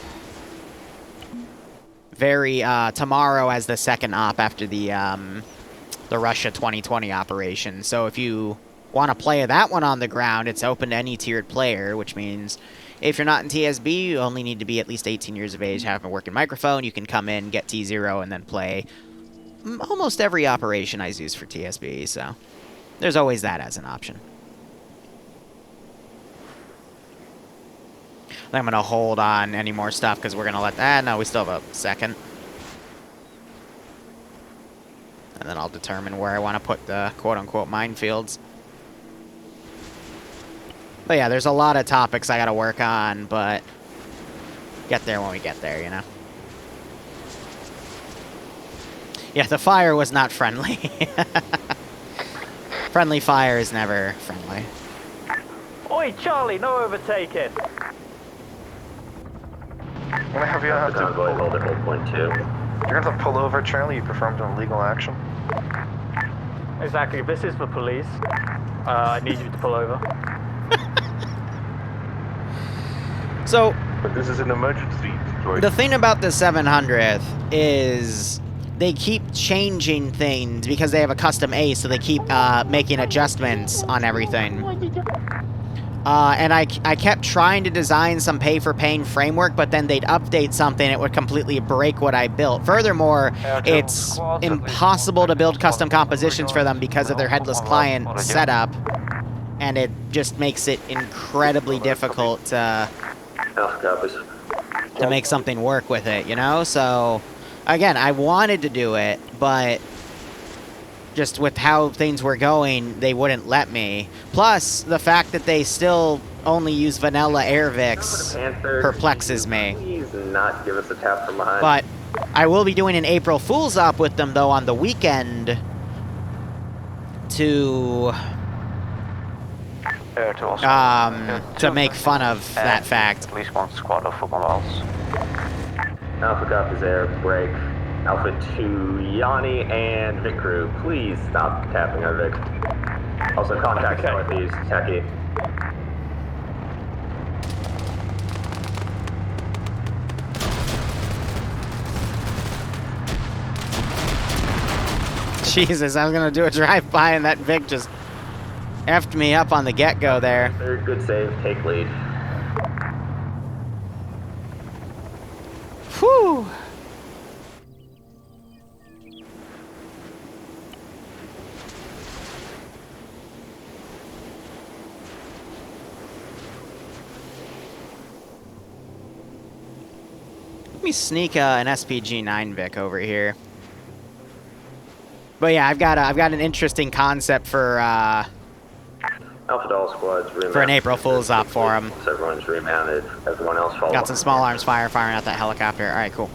tomorrow as the second op after the Russia 2020 operation. So if you want to play that one on the ground, it's open to any tiered player, which means if you're not in TSB, you only need to be at least 18 years of age, have a working microphone. You can come in, get T0, and then play almost every operation I use for TSB. So there's always that as an option. I'm going to hold on any more stuff because we're going to let that. No, we still have a second. And then I'll determine where I want to put the quote-unquote minefields. But yeah, there's a lot of topics I got to work on, but get there when we get there, you know? Yeah, the fire was not friendly. Friendly fire is never friendly. Oi, Charlie, no overtaking. I'm gonna have you have to pull over. You're gonna have to pull over, Charlie. You performed an illegal action. Exactly. This is the police. I need you to pull over. So, but this is an emergency situation. The thing about the 700th is they keep changing things because they have a custom A, so they keep making adjustments on everything. And I kept trying to design some pay-for-pain framework, but then they'd update something, it would completely break what I built. Furthermore, it's impossible to build custom compositions for them because of their headless client setup, and it just makes it incredibly difficult to make something work with it, you know? So, again, I wanted to do it, but just with how things were going, they wouldn't let me. Plus, the fact that they still only use vanilla AirVix perplexes me. Please not give us a tap from behind. But I will be doing an April Fool's Op with them, though, on the weekend to make fun of that fact. At least one squad of football balls. Alpha Cup is air, break. Alpha 2, Yanni and Vic crew, please stop tapping our Vic. Also contact Northeast, Techie. Jesus, I was gonna do a drive-by and that Vic just effed me up on the get-go there. Third, good save, take lead. Whew! Let me sneak an SPG-9 Vic over here. But yeah, I've got an interesting concept for Alpha Doll squads remounted. For an April Fool's Op for him. So everyone's remounted. Everyone else follow. Got some small arms firing at that helicopter. All right, cool.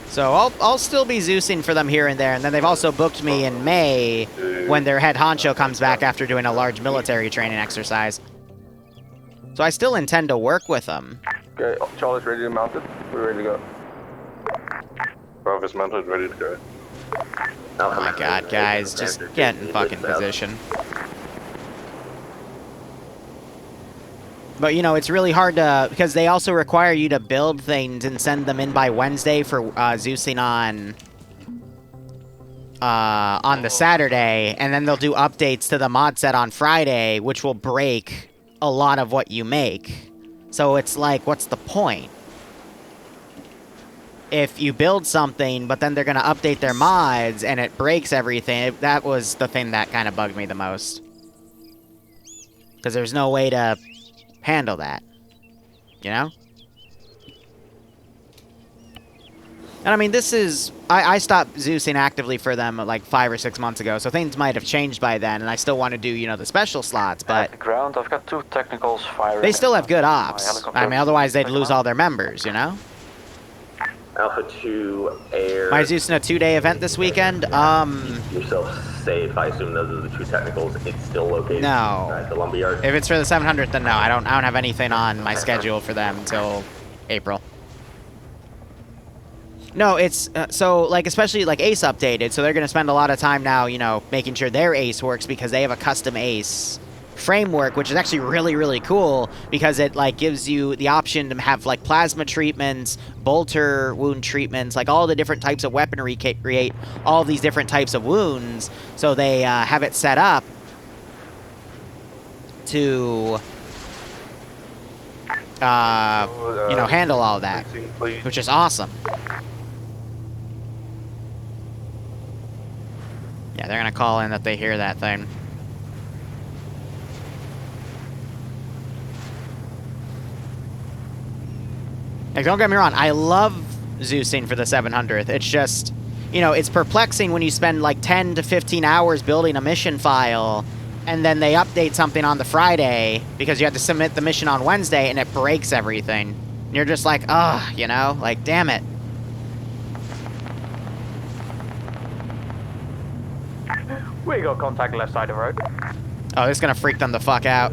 So I'll still be Zeusing for them here and there, and then they've also booked me in May when their head honcho comes back after doing a large military training exercise. So I still intend to work with them. Okay, Charlie's ready to mount it. We're ready to go. Bravo's mounted, ready to go. Oh my god, guys, just get in fucking position. But, you know, it's really hard to... Because they also require you to build things and send them in by Wednesday for Zeusing on the Saturday. And then they'll do updates to the mod set on Friday, which will break a lot of what you make. So it's like, what's the point? If you build something, but then they're going to update their mods, and it breaks everything, that was the thing that kind of bugged me the most. Because there's no way to handle that. You know? And I mean, this is... I stopped Zeusing actively for them like 5 or 6 months ago, so things might have changed by then, and I still want to do, you know, the special slots, but... At the ground, I've got 2 technicals firing. They still have good ops. I mean, otherwise they'd lose all their members, you know? Alpha 2 air. Am I Zeusing a 2-day event this weekend? Keep yourself safe. I assume those are the 2 technicals. It's still located at the lumberyard. If it's for the 700th, then no. I don't have anything on my schedule for them until April. No, it's so like especially like Ace updated, so they're gonna spend a lot of time now, you know, making sure their Ace works because they have a custom Ace framework, which is actually really, really cool because it like gives you the option to have like plasma treatments, bolter wound treatments, like all the different types of weaponry create all these different types of wounds. So they have it set up to you know, handle all that, which is awesome. Yeah, they're gonna call in that they hear that thing. Like, don't get me wrong, I love Zeusing for the 700th. It's just, you know, it's perplexing when you spend like 10 to 15 hours building a mission file, and then they update something on the Friday because you had to submit the mission on Wednesday, and it breaks everything. And you're just like, ugh, you know, like, damn it. We got contact left side of the road. Oh, this is gonna freak them the fuck out.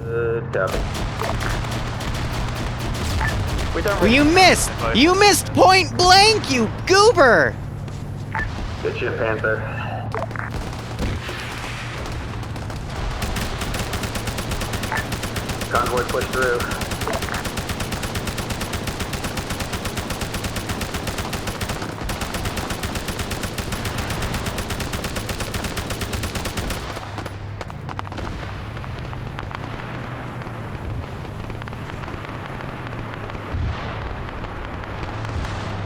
Well, you missed! You missed point blank, you goober! Good shit, Panther. Convoy push through.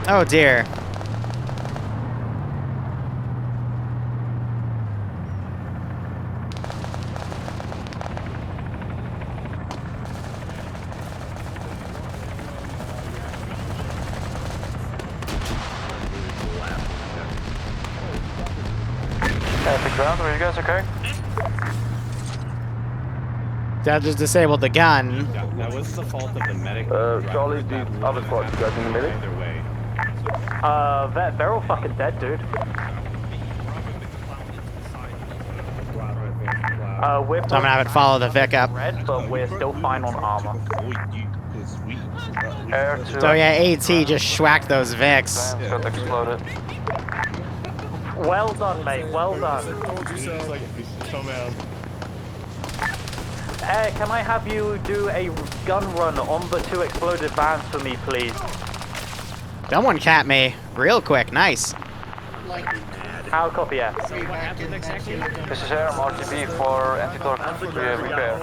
Oh dear. At the ground, are you guys okay? That just disabled the gun. That was the fault of the medic. Charlie, the other squad, you guys in the middle? Either way. They're all fucking dead, dude. We're So I'm gonna have it follow the Vic up. red, but we're still fine on armor. So yeah, AT just schwacked those Vics. Got exploded. Well done, mate. Well done. Come out. Hey, can I have you do a gun run on the 2 exploded vans for me, please? Someone capped me real quick. Nice. How copy, yeah. This is Air RTB for anti-torque repair.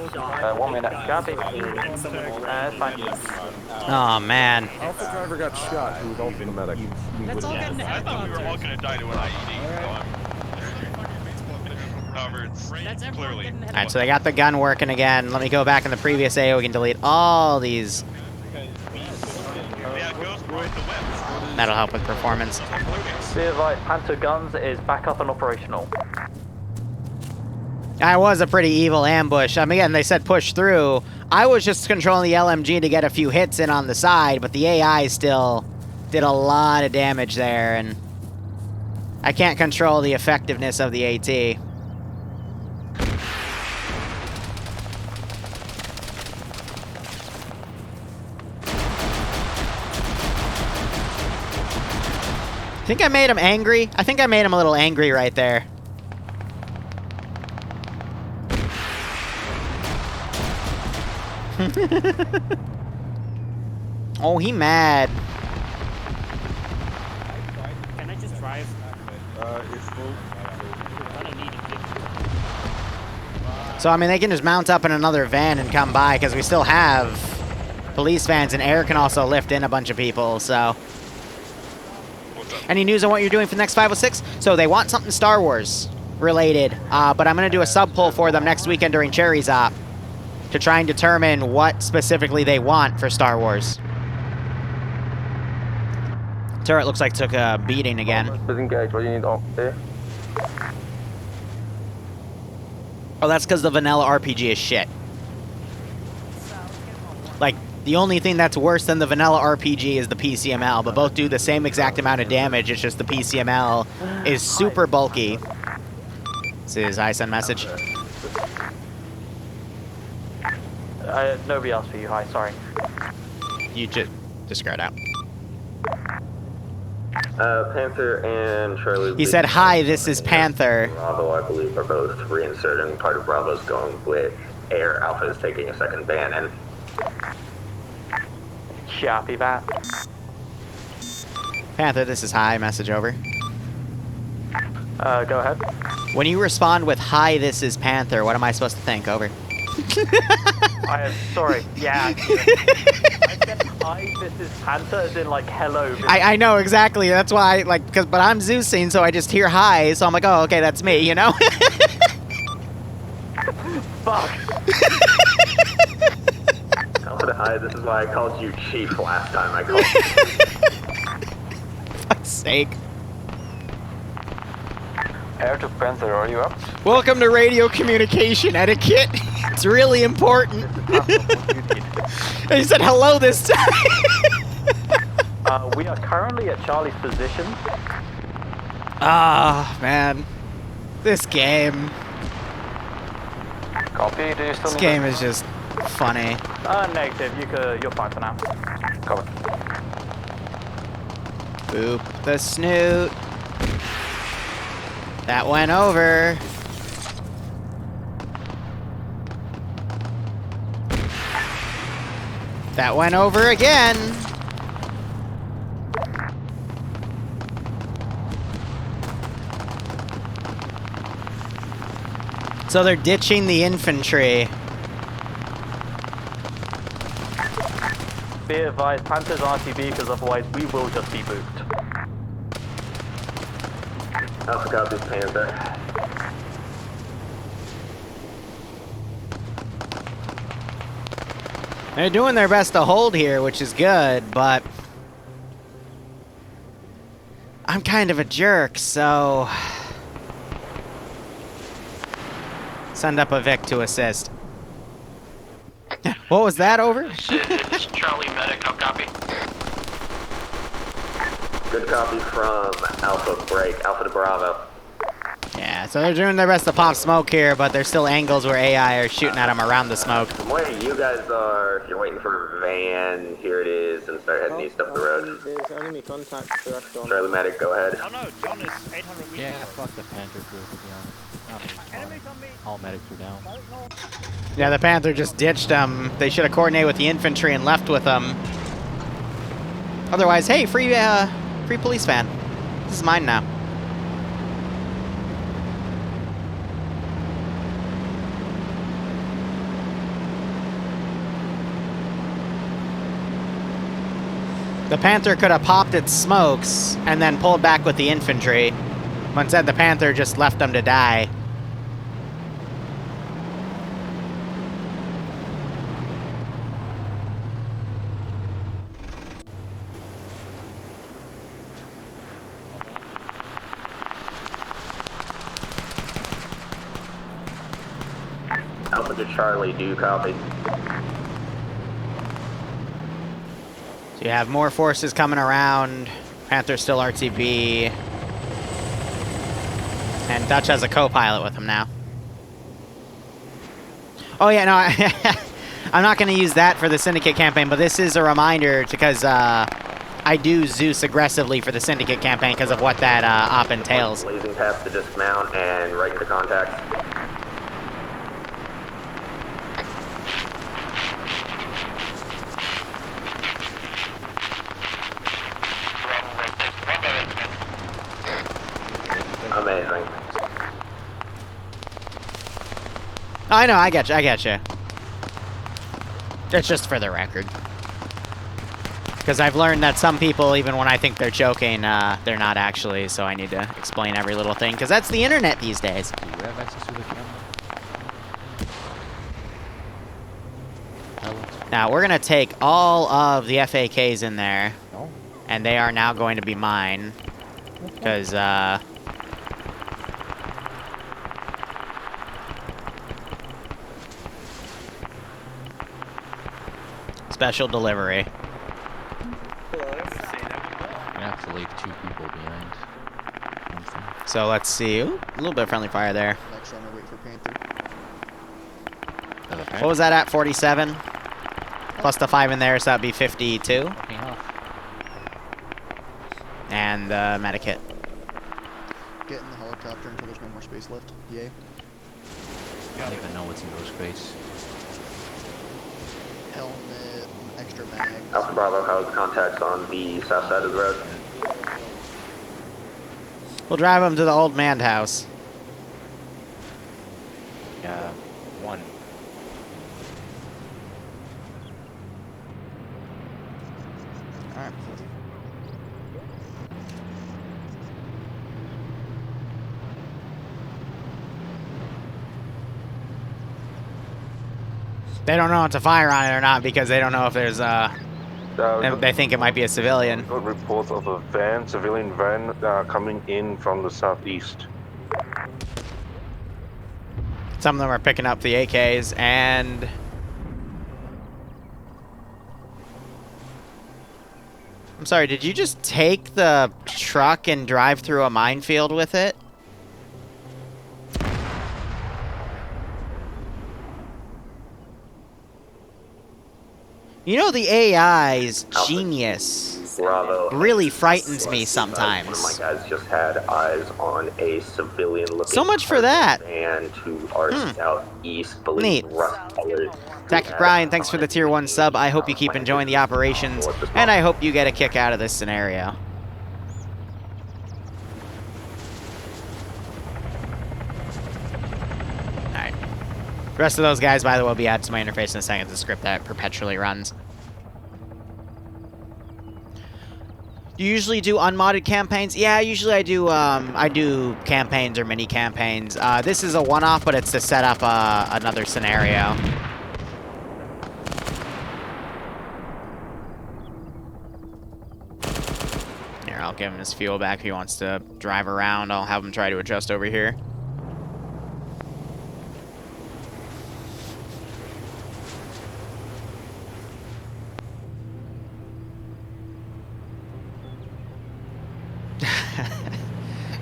1 minute. Copy. That's fine. Oh man. Alpha driver got shot. He was also the medic. Let's all get in the I thought we were all gonna die to an IED. That's clearly. All right, so they got the gun working again. Let me go back in the previous AO. We can delete all these. That'll help with performance. Be advised, Panther Guns is back up and operational. That was a pretty evil ambush. I mean, again, they said push through. I was just controlling the LMG to get a few hits in on the side, but the AI still did a lot of damage there, and I can't control the effectiveness of the AT. I think I made him angry. I think I made him a little angry right there. Oh, he mad. Can I just drive? It's full. I don't need it. So, I mean, they can just mount up in another van and come by, because we still have police vans, and air can also lift in a bunch of people, so. Any news on what you're doing for the next 506? So they want something Star Wars related, but I'm going to do a sub poll for them next weekend during Cherry's Op to try and determine what specifically they want for Star Wars. Turret looks like took a beating again. Disengage, what do you need on there? Oh, that's because the vanilla RPG is shit. Like, the only thing that's worse than the vanilla RPG is the PCML, but both do the same exact amount of damage, it's just the PCML is super bulky. This is ISN message. Nobody else for you, hi, sorry. You just discard out. Panther and Charlie. He said, hi, this is Panther. Bravo, I believe, are both reinserting. Part of Bravo's going with Air. Alpha is taking a second ban, and Copy that. Panther, this is hi, message over. Go ahead. When you respond with, hi, this is Panther, what am I supposed to think? Over. I am sorry, yeah. I said hi, this is Panther, as in like, hello. I know, exactly, that's why, like, but I'm Zeusing, so I just hear hi, so I'm like, oh, okay, that's me, you know? Fuck. hi, this is why I called you Chief last time I called you. For fuck's sake. Air to Panther, are you up? Welcome to radio communication etiquette. It's really important. And he said hello this time. We are currently at Charlie's position. Ah, man. This game. Copy, do you still This game is just funny. Negative, you're fine for now. Cover. Boop the snoot. That went over. That went over again. So they're ditching the infantry. Be advised, Panther's RTB, because otherwise we will just be booped. Alpha copies Panther. They're doing their best to hold here, which is good, but I'm kind of a jerk, so send up a Vic to assist. What was that, over? It's Charlie Medic, no copy. Good copy from Alpha Break, Alpha to Bravo. Yeah, so they're doing their best to pop smoke here, but there's still angles where AI are shooting at them around the smoke. From where you guys are, if you're waiting for a van, here it is, and start heading east up the road. There's enemy contact direct on. Charlie Medic, go ahead. Oh no, John is 800 meters. Yeah, fuck the Panther crew, to be honest. All medics are down. Yeah, the Panther just ditched them. They should have coordinated with the infantry and left with them. Otherwise, hey, free police van. This is mine now. The Panther could have popped its smokes and then pulled back with the infantry. But instead, the Panther just left them to die. Alpha to Charlie, do you copy? So you have more forces coming around. Panther's still RTB. And Dutch has a co-pilot with him now. Oh yeah, no, I'm not going to use that for the Syndicate campaign, but this is a reminder because I do Zeus aggressively for the Syndicate campaign because of what that op entails. Blazing past the dismount and right into contact. Amazing. I know, I get you. It's just for the record. Because I've learned that some people, even when I think they're joking, they're not actually, so I need to explain every little thing, because that's the internet these days. Do we have access to the camera? Now, we're going to take all of the FAKs in there, and they are now going to be mine, because, special delivery. We're gonna have to leave 2 people behind. So let's see. Ooh, a little bit of friendly fire there. Next round, I wait for Panther. What was that at? 47? Plus the 5 in there, so that'd be 52. And the medic hit. Get in the helicopter until there's no more space left. Yay. I don't even know what's in those space. Helmet, extra mag. Alpha Bravo, how's contacts on the south side of the road? We'll drive him to the old man house. Yeah, 1. Alright. They don't know if to fire on it or not because they don't know if there's they think it might be a civilian. Got reports of a van, civilian van, coming in from the southeast. Some of them are picking up the AKs, and I'm sorry, did you just take the truck and drive through a minefield with it? You know, the AI's genius really frightens me sometimes. One of my guys just had eyes on a civilian-looking So much for that. van to our southeast, Neat. Tactic Brian, thanks for the tier 1 sub. I hope you keep enjoying the operations, and I hope you get a kick out of this scenario. Alright. The rest of those guys, by the way, will be added to my interface in a second. The script that perpetually runs. You usually do unmodded campaigns? Yeah, usually I do campaigns or mini campaigns. This is a one-off, but it's to set up another scenario. Here, I'll give him his fuel back if he wants to drive around. I'll have him try to adjust over here.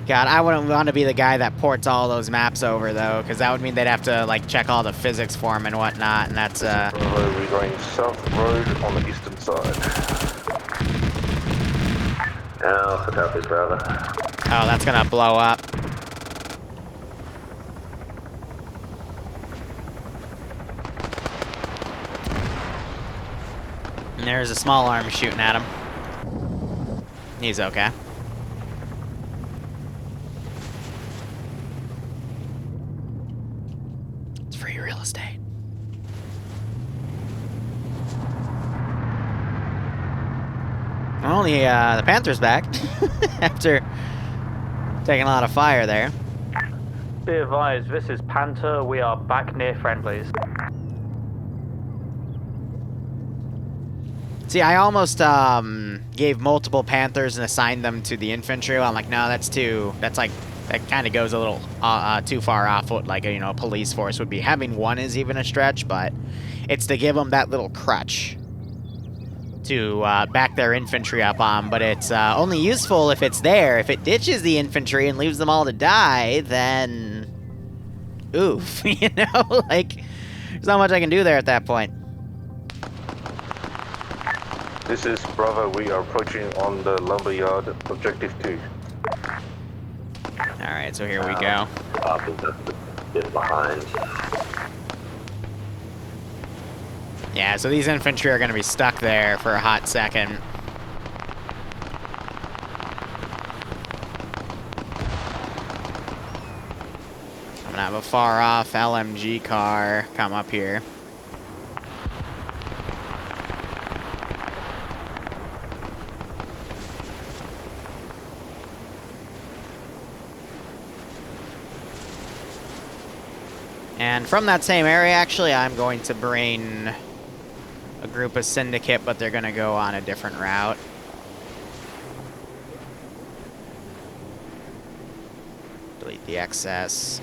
God, I wouldn't want to be the guy that ports all those maps over, though, because that would mean they'd have to, like, check all the physics for them and whatnot, and that's, We're going south road on the eastern side. Alpha copies, Bravo. Oh, that's gonna blow up. And there's a small arm shooting at him. He's okay. It's free real estate. Well, the Panther's back after taking a lot of fire there. Be advised, this is Panther. We are back near friendlies. See, I almost gave multiple Panthers and assigned them to the infantry. I'm like, no, that's like, that kind of goes a little too far off what, like, a police force would be. Having one is even a stretch, but it's to give them that little crutch to back their infantry up on, but it's only useful if it's there. If it ditches the infantry and leaves them all to die, then oof, like, there's not much I can do there at that point. This is Bravo. We are approaching on the lumberyard, objective 2. Alright, so here we go. Copy, that's a bit behind. Yeah, so these infantry are going to be stuck there for a hot second. I'm going to have a far-off LMG car come up here. And from that same area, actually, I'm going to bring a group of Syndicate, but they're going to go on a different route. Delete the excess.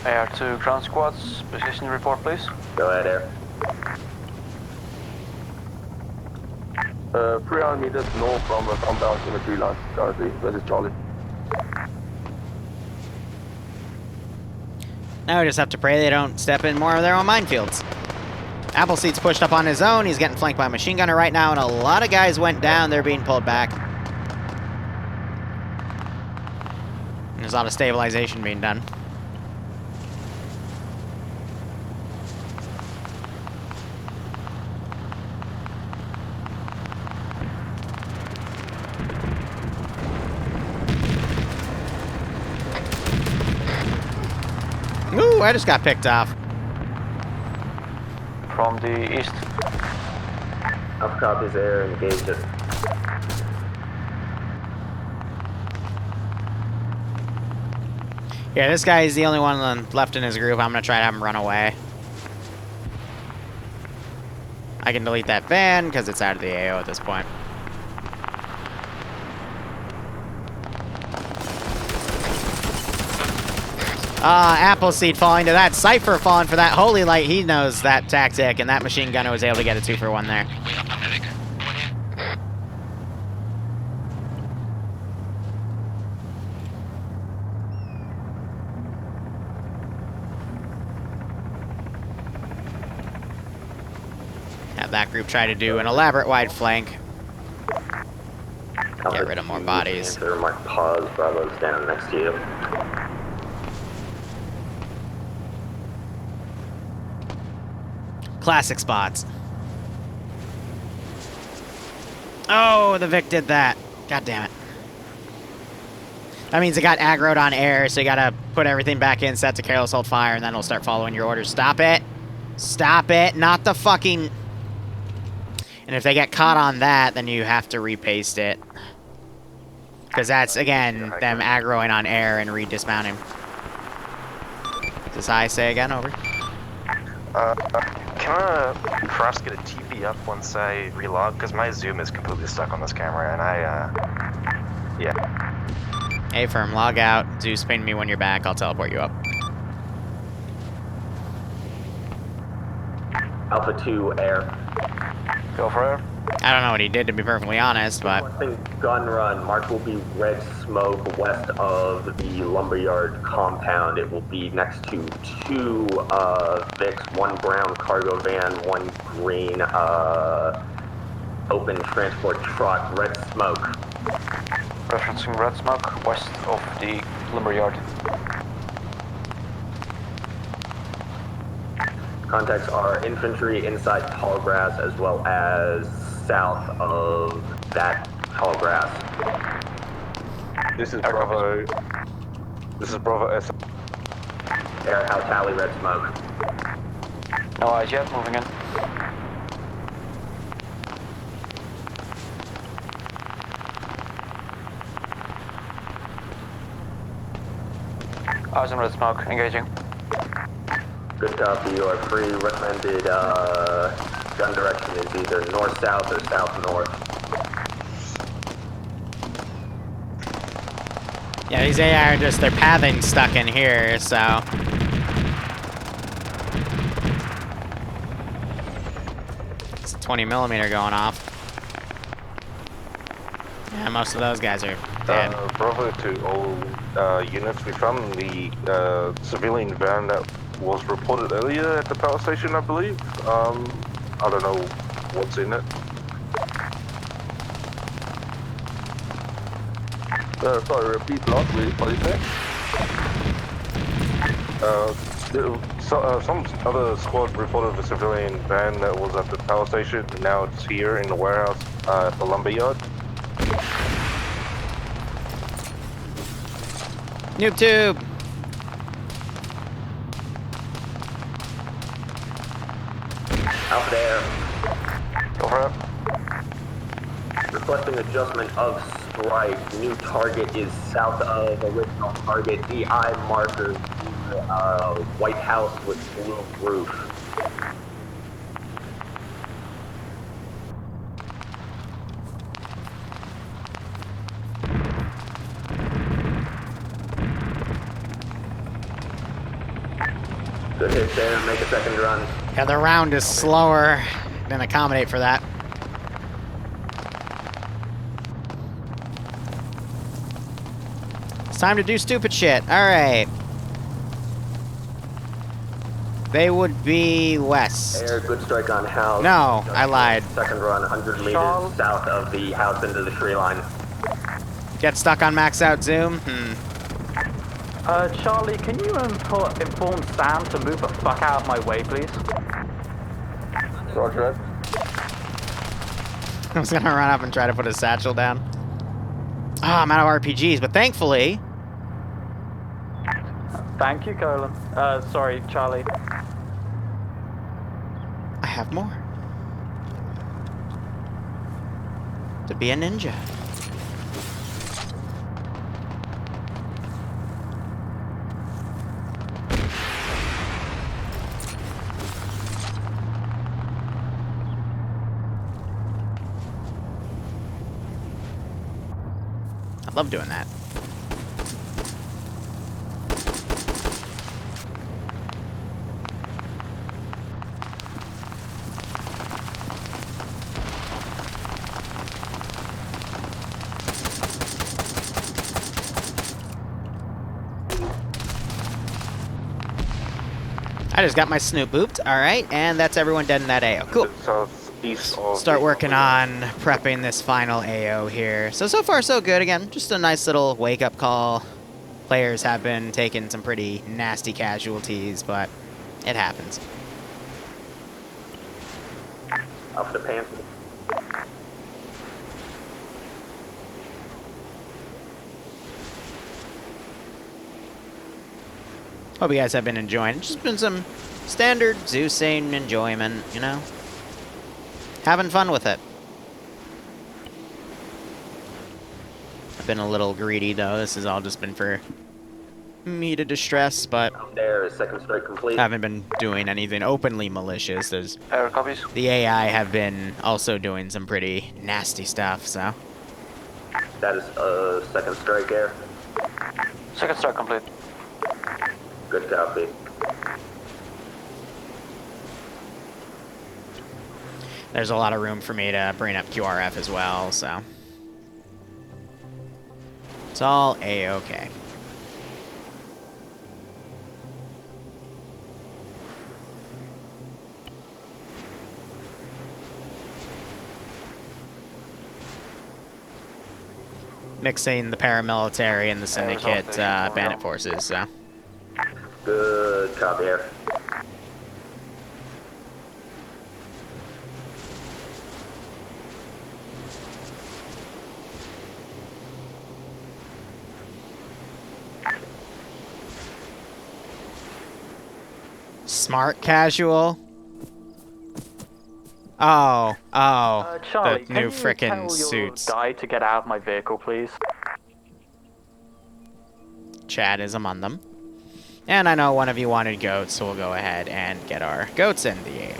AR2 ground squads, position report please. Go ahead, Air. 300 meters north from the compound infantry line, currently. This is Charlie. Now we just have to pray they don't step in more of their own minefields. Appleseed's pushed up on his own. He's getting flanked by a machine gunner right now, and a lot of guys went down. They're being pulled back. And there's a lot of stabilization being done. Ooh, I just got picked off. From the east. Alpha copies, Air, engage it. Yeah, this guy is the only one left in his group. I'm going to try to have him run away. I can delete that van because it's out of the AO at this point. Appleseed falling to that. Cypher falling for that. Holy Light, he knows that tactic, and that machine gunner was able to get a 2-for-1 there. Have that group try to do an elaborate wide flank. Get rid of more bodies. Mark pause, Bravo's down next to you. Classic spots. Oh, the Vic did that. God damn it. That means it got aggroed on air, so you gotta put everything back in, set to careless hold fire, and then it'll start following your orders. Stop it. Stop it. Not the fucking... And if they get caught on that, then you have to repaste it. Because that's, again, them aggroing on air and re-dismounting. Does I say again? Over. Can I perhaps get a TP up once I relog? Because my zoom is completely stuck on this camera, and yeah. Hey, firm, log out. Zeus, ping me when you're back. I'll teleport you up. Alpha 2, air. Go for air. I don't know what he did, to be perfectly honest, but... Gun run. Mark will be red smoke west of the lumberyard compound. It will be next to 2 Vics, 1 brown cargo van, 1 green open transport truck. Red smoke. Referencing red smoke west of the lumberyard. Contacts are infantry inside tall grass as well as south of that tall grass. This is Bravo. This is Bravo S. Air House Tally, red smoke. No eyes yet, moving in. Eyes on red smoke, engaging. Good copy, you are free. Recommended gun direction is either north-south or south-north. Yeah, these AI are just, their pathing stuck in here, so... It's a 20mm going off. Yeah, most of those guys are dead. Bravo to all units. We found the civilian van that was reported earlier at the power station, I believe. I don't know what's in it. Sorry, repeat last week, what is that? Some other squad reported a civilian van that was at the power station. Now it's here in the warehouse at the lumberyard. Noob tube! Out there. Go for it. Requesting adjustment of strike. New target is south of original target. DI marker. White House with blue roof. Good hit there. Make a second run. Yeah, the round is slower than accommodate for that. It's time to do stupid shit. Alright. They would be west. Air, good strike on house. No, I lied. Second run, 100 meters south of the house into the tree line. Get stuck on max out zoom? Charlie, can you inform Sam to move the fuck out of my way, please? Roger that. I was gonna run up and try to put his satchel down. Ah, I'm out of RPGs, but thankfully... Thank you, Colin. Sorry, Charlie. I have more. To be a ninja. I love doing that. I just got my snoop booped. Alright, and that's everyone dead in that AO. Cool. Start working on prepping this final AO here. So far so good. Again, just a nice little wake-up call. Players have been taking some pretty nasty casualties, but it happens. Off the pants. Hope you guys have been enjoying. Just been some standard Zeusing enjoyment, you know? Having fun with it. I've been a little greedy, though. This has all just been for me to distress, but There is second strike complete. haven't been doing anything openly malicious. There's Air copies. the AI have been also doing some pretty nasty stuff, so. That is second strike air. Second strike complete. Good copy. There's a lot of room for me to bring up QRF as well, so. It's all A-okay. Mixing the paramilitary and the syndicate bandit forces, so. Good copy air. Smart casual. Oh, Charlie, the new can you frickin' tell your suits. guy to get out of my vehicle, please? Chad is among them. And I know one of you wanted goats, so we'll go ahead and get our goats in the game.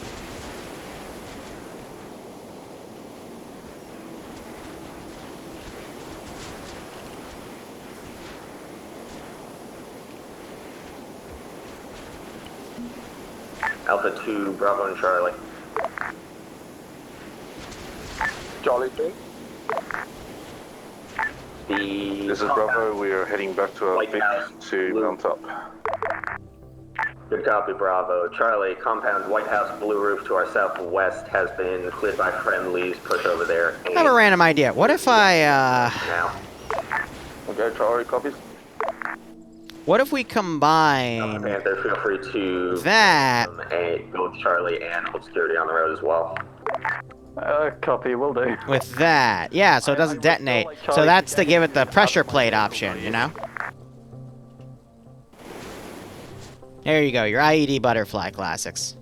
Alpha 2, Bravo and Charlie. Charlie 3. This is Bravo. We are heading back to our base to mount up. Good copy, Bravo. Charlie, compound White House Blue Roof to our southwest has been cleared by friendlies. Push over there. I have a random idea. What if I, Now. Okay, Charlie, copies. what if we combine Panther, feel free to that go with Charlie and hold security on the road as well. Copy, will do. with that? Yeah, so it doesn't detonate. So that's to give it the pressure plate option, you know? There you go, your IED butterfly classics.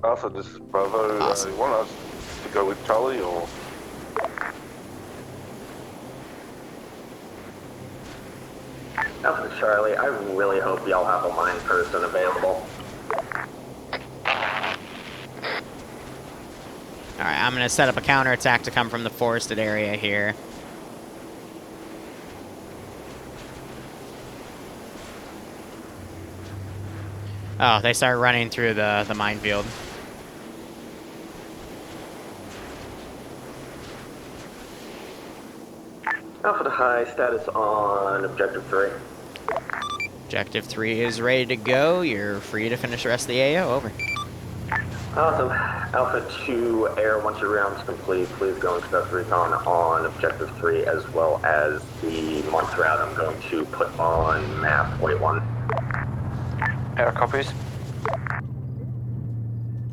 Alpha, this is Bravo. Awesome. You want us to go with Charlie or? Alpha to Charlie, I really hope y'all have a line person available. Alright, I'm gonna set up a counterattack to come from the forested area here. Oh, they start running through the minefield. Alpha to High, status on Objective 3. Objective 3 is ready to go. You're free to finish the rest of the AO. Over. Awesome. Alpha 2, Air, once your round's complete, please go and conduct recon on Objective 3 as well as the month route I'm going to put on map 41. Air copies.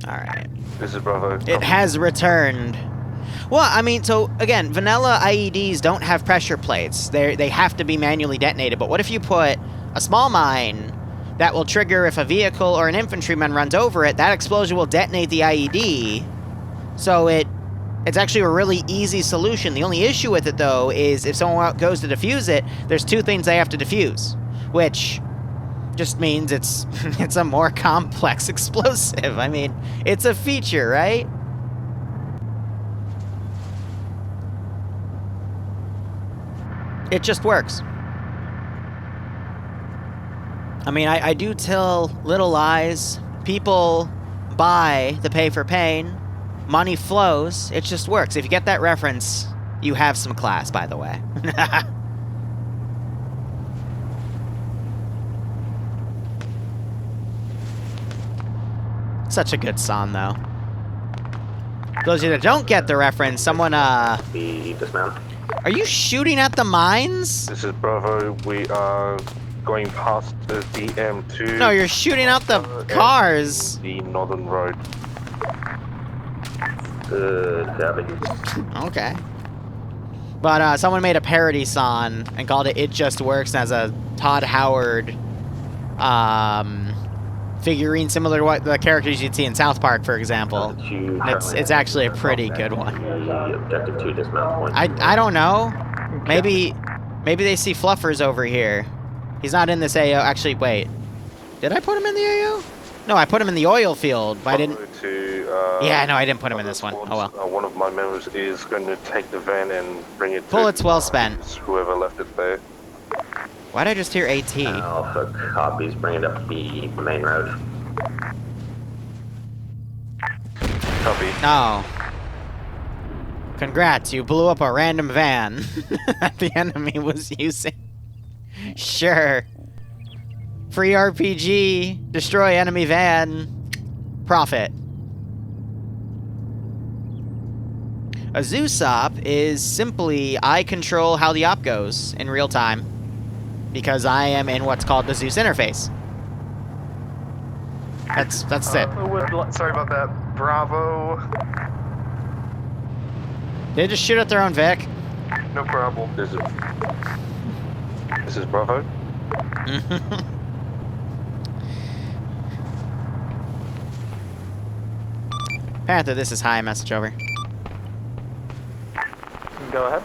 Alright. This is Bravo. It has returned. Well, I mean, so, again, vanilla IEDs don't have pressure plates. They have to be manually detonated, but what if you put a small mine that will trigger if a vehicle or an infantryman runs over it, that explosion will detonate the IED, so it's actually a really easy solution. The only issue with it, though, is if someone goes to defuse it, there's two things they have to defuse, which just means it's it's a more complex explosive. I mean, it's a feature, right? It just works. I mean, I do tell little lies. People buy the pay for pain. Money flows. It just works. If you get that reference, you have some class, by the way. Such a good song, though. Those of you that don't get the reference, someone, dismount. Are you shooting at the mines? This is Bravo. We are going past the M2. No, you're shooting out the cars. The northern road. Good copy. Okay. But someone made a parody song and called it "It Just Works" as a Todd Howard figurine similar to what the characters you'd see in South Park, for example. It's actually a pretty good one. Objective 2 dismount point. I don't know. Maybe they see Fluffers over here. He's not in this AO. Actually, wait. Did I put him in the AO? No, I put him in the oil field, but I didn't... Yeah, no, I didn't put him in this one. Oh, well. One of my members is going to take the van and bring it Bullets to well spent. whoever left it there. Why'd I just hear AT? Alpha copies, bring it up the main road. Copy. No. Congrats, you blew up a random van that the enemy was using. Sure. Free RPG, destroy enemy van, profit. A Zeus op is simply I control how the op goes in real time because I am in what's called the Zeus interface. That's it. Sorry about that. Bravo. They just shoot at their own Vic. No problem. This is Bravo. Panther, this is Hi, message over. Go ahead.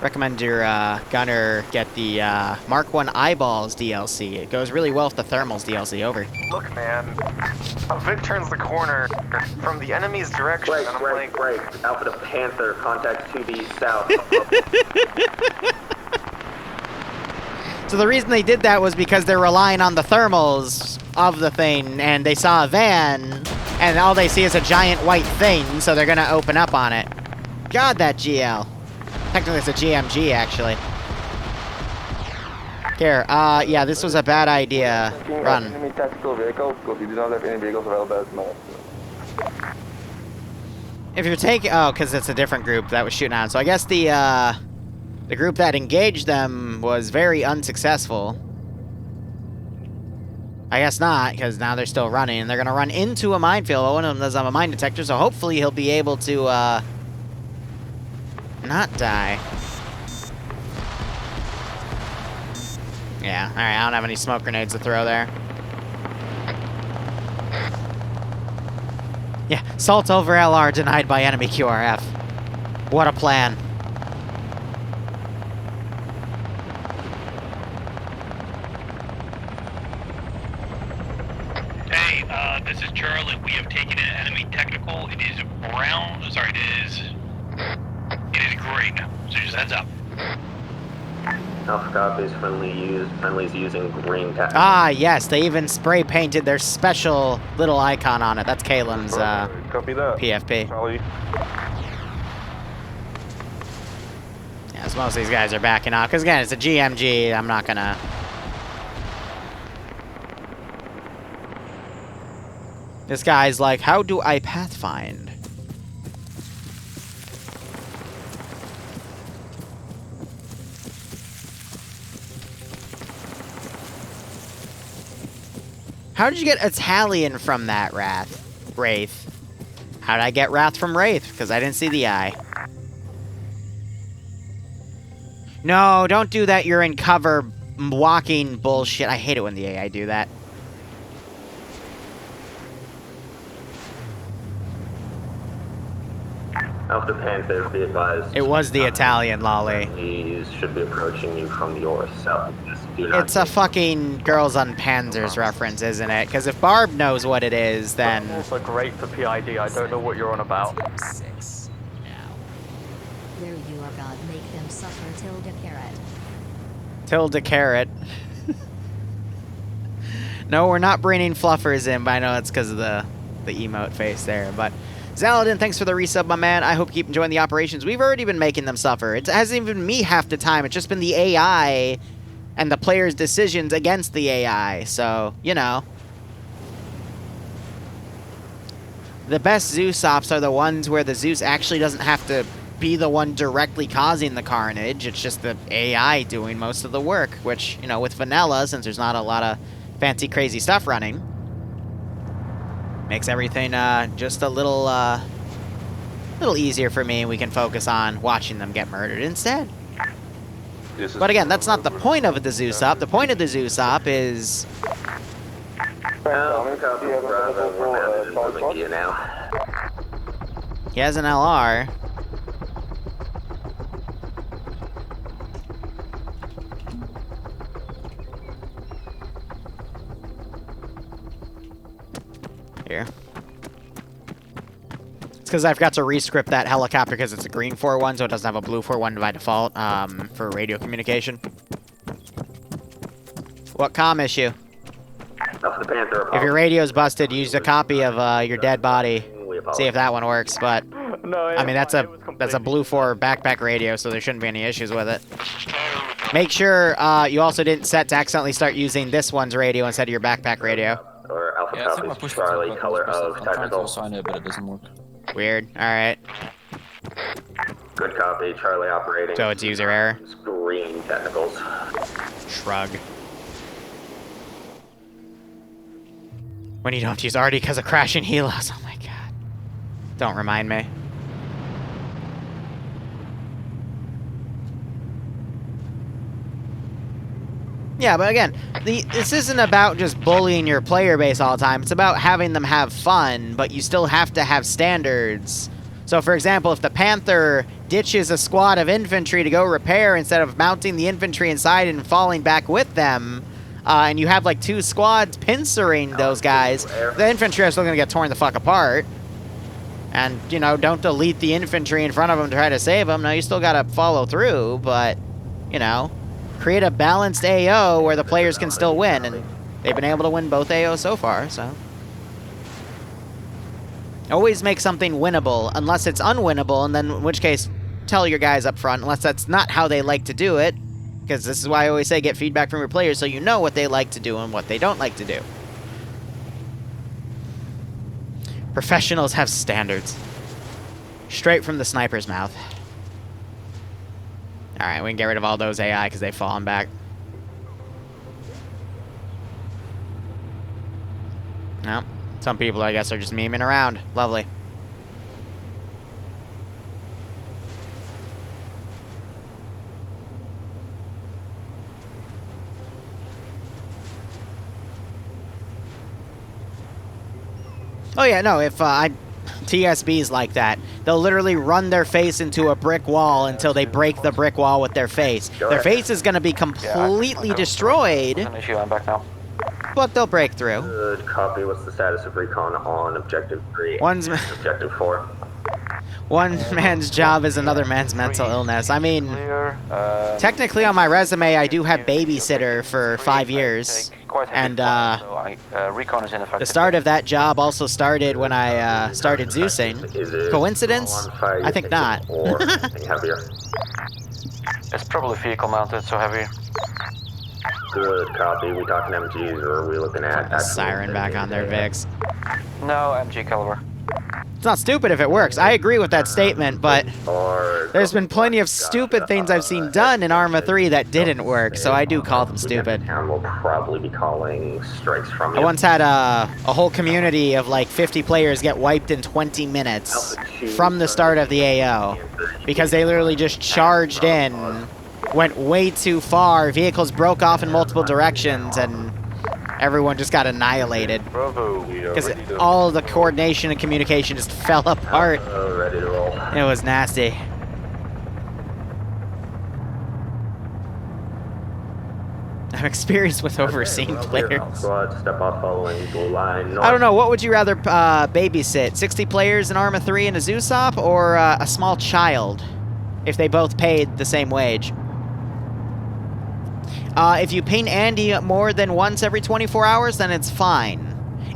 Recommend your gunner get the Mark 1 Eyeballs DLC. It goes really well with the Thermals DLC. Over. Look, man. Vic turns the corner from the enemy's direction, and I'm like... Break. Alpha to Panther, contact to the south. So the reason they did that was because they're relying on the thermals of the thing, and they saw a van, and all they see is a giant white thing, so they're gonna open up on it. God, that GL. Technically, it's a GMG, actually. Here, yeah, this was a bad idea. Run. Enemy tactical vehicle, because we do not have any vehicles available at the moment. If you're taking... Oh, because it's a different group that was shooting on. So I guess the group that engaged them was very unsuccessful. I guess not, because now they're still running, and they're going to run into a minefield. One of them does have a mine detector, so hopefully he'll be able to, not die. Yeah, alright, I don't have any smoke grenades to throw there. Yeah, Salt over LR denied by enemy QRF. What a plan. Hey, this is Charlie. We have taken an enemy technical. It is brown. Sorry, it is green. So just heads up. Alpha copies, friendlies using green tactics. Ah, yes, they even spray painted their special little icon on it. That's Kalen's Copy that. PFP. Charlie. Yeah, so most of these guys are backing off. Because again, it's a GMG. I'm not gonna... This guy's like, how do I pathfind? How did you get Italian from that, Wraith? How did I get Wrath from Wraith? Because I didn't see the eye. No, don't do that. You're in cover walking bullshit. I hate it when the AI do that. Alpha Panther, be advised. It was the Italian lolly. These should be approaching you from your southeast. Do not It's a fucking Girls on Panzers reference, isn't it? Because if Barb knows what it is, then... Also great for PID, I don't know what you're on about. There you are, God, make them suffer tilde carrot. Tilde carrot. No, we're not bringing fluffers in, but I know it's because of the emote face there, but... Zaladin, thanks for the resub, my man. I hope you keep enjoying the operations. We've already been making them suffer. It hasn't even been me half the time. It's just been the AI and the player's decisions against the AI. So, you know. The best Zeus ops are the ones where the Zeus actually doesn't have to be the one directly causing the carnage. It's just the AI doing most of the work, which, you know, with vanilla, since there's not a lot of fancy, crazy stuff running, makes everything just a little easier for me. We can focus on watching them get murdered instead. But again, that's not the point of the Zeus op. The point of the Zeus op is... He has an LR. here. It's because I've got to rescript that helicopter because it's a green 4-1, so it doesn't have a blue 4-1 by default for radio communication. What comm issue? If your radio's busted, use a copy of your dead body. See if that one works, but... No, I mean, that's a blue 4 backpack radio, so there shouldn't be any issues with it. Make sure you also didn't set to accidentally start using this one's radio instead of your backpack radio. Or Alpha Copy, Charlie, color of technical. I'm trying to assign it, but it doesn't work. Weird. Alright. Good copy, Charlie operating. So it's user error. Green technicals. Shrug. When you don't use Artie because of crashing helos. Oh my god. Don't remind me. Yeah, but again, this isn't about just bullying your player base all the time. It's about having them have fun, but you still have to have standards. So, for example, if the Panther ditches a squad of infantry to go repair instead of mounting the infantry inside and falling back with them, and you have like 2 squads pincering those guys, the infantry are still going to get torn the fuck apart. And, you know, don't delete the infantry in front of them to try to save them. No, you still got to follow through, but, you know, create a balanced AO where the players can still win, and they've been able to win both AOs so far, so. Always make something winnable, unless it's unwinnable, and then in which case, tell your guys up front, unless that's not how they like to do it, because this is why I always say get feedback from your players so you know what they like to do and what they don't like to do. Professionals have standards. Straight from the sniper's mouth. Alright, we can get rid of all those AI because they've fallen back. No. Some people, I guess, are just memeing around. Lovely. Oh yeah, no, if TSB's like that. They'll literally run their face into a brick wall until they break the brick wall with their face. Their face is going to be completely destroyed, I'm back now. but they'll break through. Good copy. What's the status of recon on Objective 3? Objective 4. One man's job is another man's mental illness. I mean, technically on my resume, I do have babysitter for 5 years. And the start of that job also started when I started Zeusing. Coincidence? I think not. It's probably vehicle mounted, so heavy. Good copy. We talking MGs or are we looking at siren back on their Vix? No, MG caliber. It's not stupid if it works. I agree with that statement, but there's been plenty of stupid things I've seen done in Arma 3 that didn't work, so I do call them stupid. And we'll probably be calling strikes from I once had a whole community of like 50 players get wiped in 20 minutes from the start of the AO because they literally just charged in, went way too far, vehicles broke off in multiple directions, and everyone just got annihilated. Because all the coordination and communication just fell apart. Ready to roll. It was nasty. I'm experienced with overseeing players. Squad, step off following blue line north. I don't know, what would you rather babysit? 60 players in Arma 3 and a Zusop, or a small child? If they both paid the same wage. If you ping Andy more than once every 24 hours, then it's fine.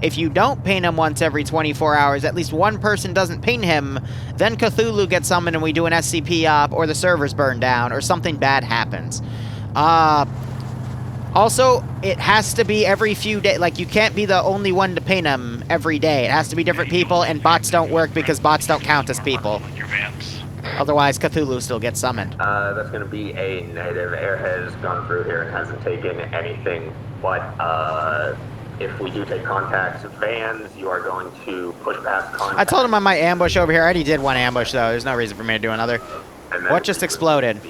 If you don't ping him once every 24 hours, at least one person doesn't ping him, then Cthulhu gets summoned and we do an SCP op, or the servers burn down, or something bad happens. Also, it has to be every few days. Like, you can't be the only one to ping him every day. It has to be different people, and bots don't work because bots don't count as people. Otherwise, Cthulhu still gets summoned. That's going to be a negative. Airhead has gone through here and hasn't taken anything, but if we do take contacts of vans, you are going to push past contacts. I told him I might ambush over here. I already did one ambush, though. There's no reason for me to do another. What just exploded?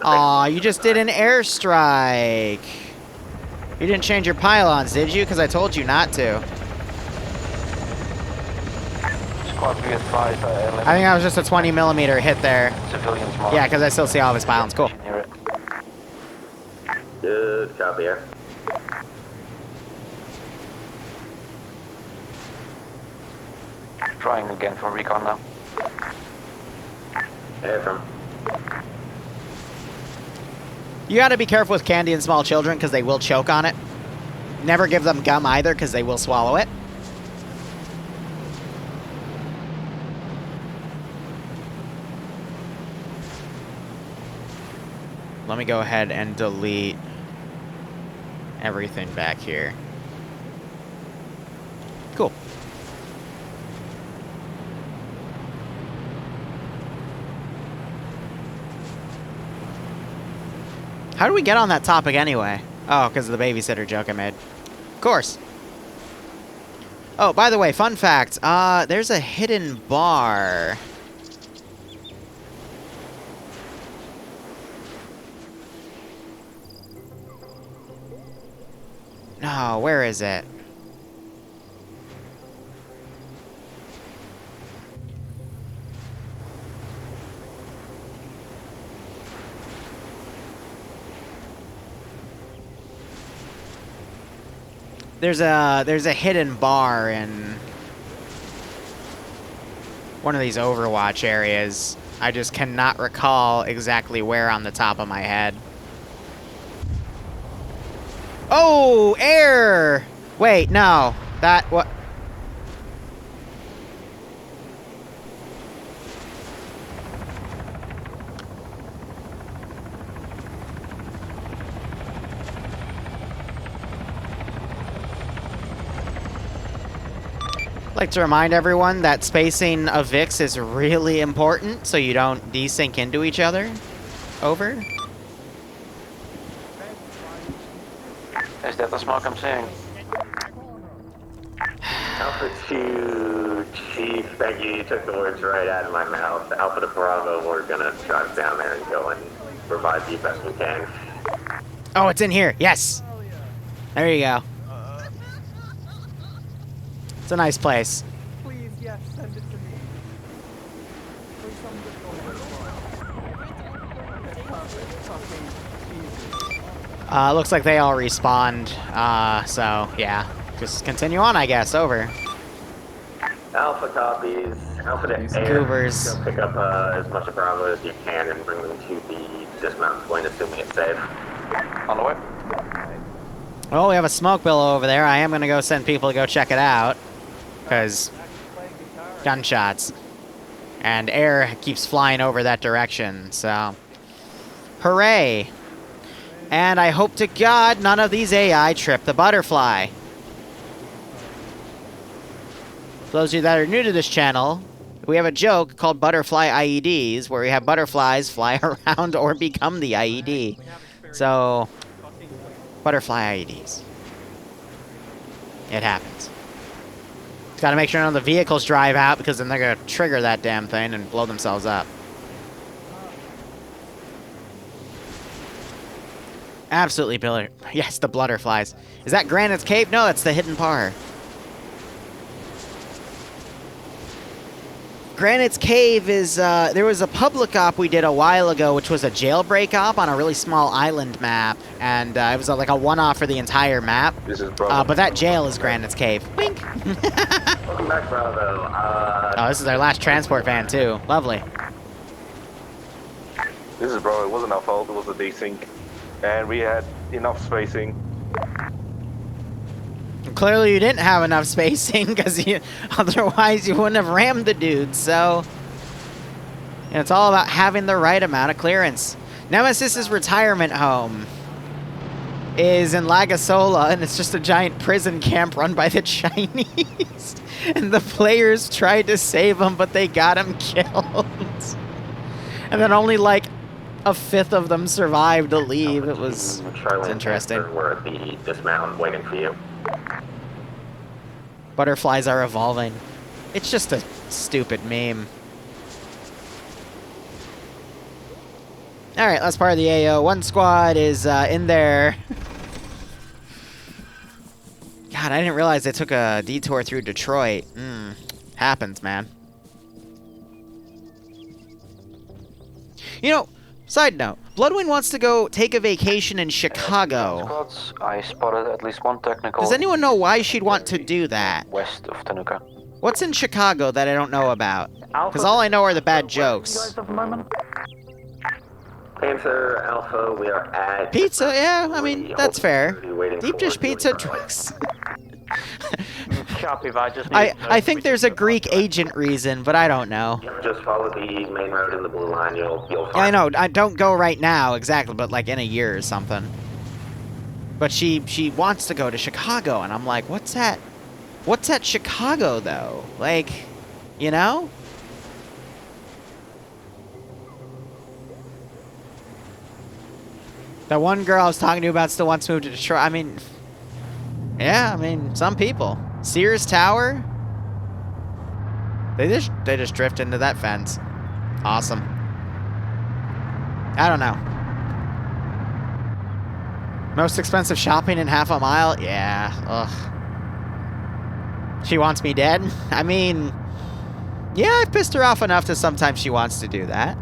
Aw, you just did an airstrike. You didn't change your pylons, did you? Because I told you not to. I think that was just a 20mm hit there. Yeah, because I still see all of his pylons. Cool. Good copy here. Trying again for recon now. Affirm. You gotta be careful with candy and small children because they will choke on it. Never give them gum either because they will swallow it. Let me go ahead and delete everything back here. Cool. How do we get on that topic anyway? Oh, because of the babysitter joke I made. Of course. Oh, by the way, fun fact. There's a hidden bar. No, where is it? There's a hidden bar in one of these Overwatch areas. I just cannot recall exactly where on the top of my head. Oh, air! Wait, no. That, what? I'd like to remind everyone that spacing of VIX is really important so you don't desync into each other. Over. Is that the smoke I'm seeing? Alpha 2, Chief, thank you. You took the words right out of my mouth. Alpha to Bravo, we're gonna drive down there and go and provide the best we can. Oh, it's in here. Yes. There you go. It's a nice place. Please, yes, send it to me. Please, Looks like they all respawned. So yeah, just continue on, I guess. Over. Alpha copies. Alpha to These air. goobers. Go pick up as much of Bravo as you can and bring them to the dismount point, assuming it's safe. On the way. Well, we have a smoke billow over there. I am gonna go send people to go check it out, because gunshots and air keeps flying over that direction. So, hooray! And I hope to God none of these AI trip the butterfly. For those of you that are new to this channel, we have a joke called Butterfly IEDs, where we have butterflies fly around or become the IED. So, butterfly IEDs. It happens. Gotta make sure none of the vehicles drive out, because then they're gonna trigger that damn thing and blow themselves up. Absolutely, Billy. Yes, the butterflies. Is that Granite's Cave? No, that's the hidden bar. Granite's Cave is, there was a public op we did a while ago, which was a jailbreak op on a really small island map, and it was like a one-off for the entire map. This is Bravo. But that jail is Granite's Cave. Wink! Welcome back, Bravo. Oh, this is our last transport van, too. Lovely. This is Bravo. It wasn't our fault. It was a desync. And we had enough spacing. Clearly you didn't have enough spacing, because otherwise you wouldn't have rammed the dude, so... And it's all about having the right amount of clearance. Nemesis's retirement home is in Lagasola, and it's just a giant prison camp run by the Chinese. And the players tried to save him, but they got him killed. And then only like a fifth of them survived to leave. It was interesting. We're at the dismount waiting for you. Butterflies are evolving. It's just a stupid meme. Alright, last part of the AO. One squad is in there. God, I didn't realize they took a detour through Detroit. Happens, man. You know, side note, Bloodwind wants to go take a vacation in Chicago. Squads, I spotted at least one technical. Does anyone know why she'd want to do that? West of Tanuka. What's in Chicago that I don't know about? Because all I know are the bad jokes. Panther, Alpha, we are at... Pizza, yeah, I mean, that's fair. Deep dish pizza, drugs. Copy, I just I think there's a Greek agent reason, but I don't know. Just follow the main road in the blue line, you'll find... Yeah, I know, I don't go right now, exactly, but like in a year or something. But she wants to go to Chicago, and I'm like, what's that? What's at Chicago, though? Like, you know? The one girl I was talking to about still wants to move to Detroit. I mean, yeah, I mean, some people. Sears Tower? They just drift into that fence. Awesome. I don't know. Most expensive shopping in half a mile? Yeah, ugh. She wants me dead? I mean, yeah, I've pissed her off enough that sometimes she wants to do that.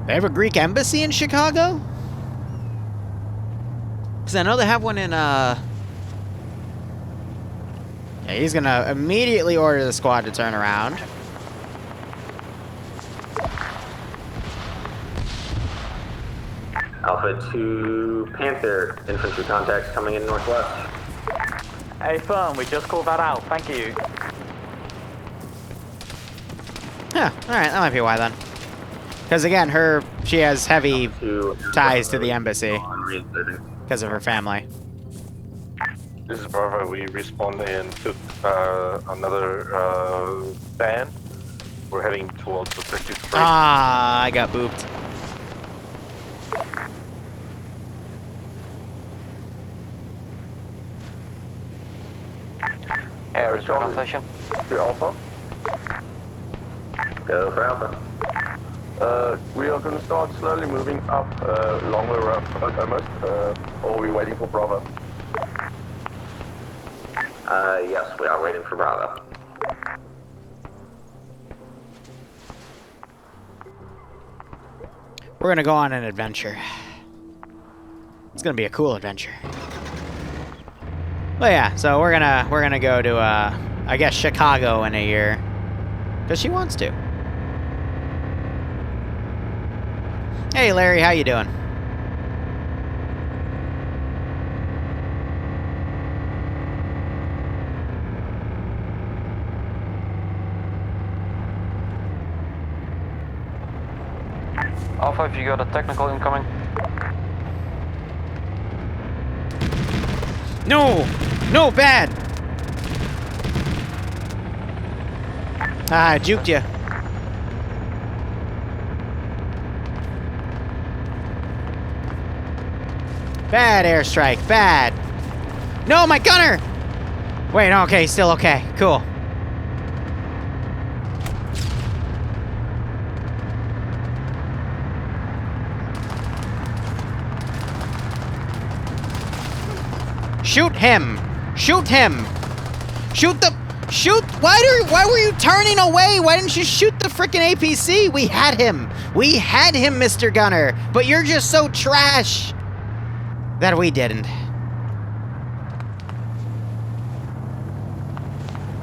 They have a Greek embassy in Chicago? Because I know they have one in, Yeah, he's gonna immediately order the squad to turn around. Alpha to Panther, infantry contacts coming in northwest. Hey, firm, we just called that out. Thank you. Yeah, alright, that might be why then. Because again, she has heavy ties to the embassy because of her family. This is Bravo. We respawned and took another van. We're heading towards the 53. Ah, I got booped. Air is translation. To Alpha. Go for Alpha. We are going to start slowly moving up along the road almost, or are we waiting for Bravo? Yes, we are waiting for Bravo. We're gonna go on an adventure. It's gonna be a cool adventure. Well, yeah, so we're gonna go to I guess Chicago in a year, cause she wants to. Hey, Larry, how you doing? Alpha, if you got a technical incoming. No! No, bad! Ah, I juked you. Bad airstrike, bad. No, my gunner! Wait, no, okay, still okay, cool. Shoot him! Shoot him! Shoot the... Shoot! Why were you turning away? Why didn't you shoot the frickin' APC? We had him! We had him, Mr. Gunner! But you're just so trash that we didn't.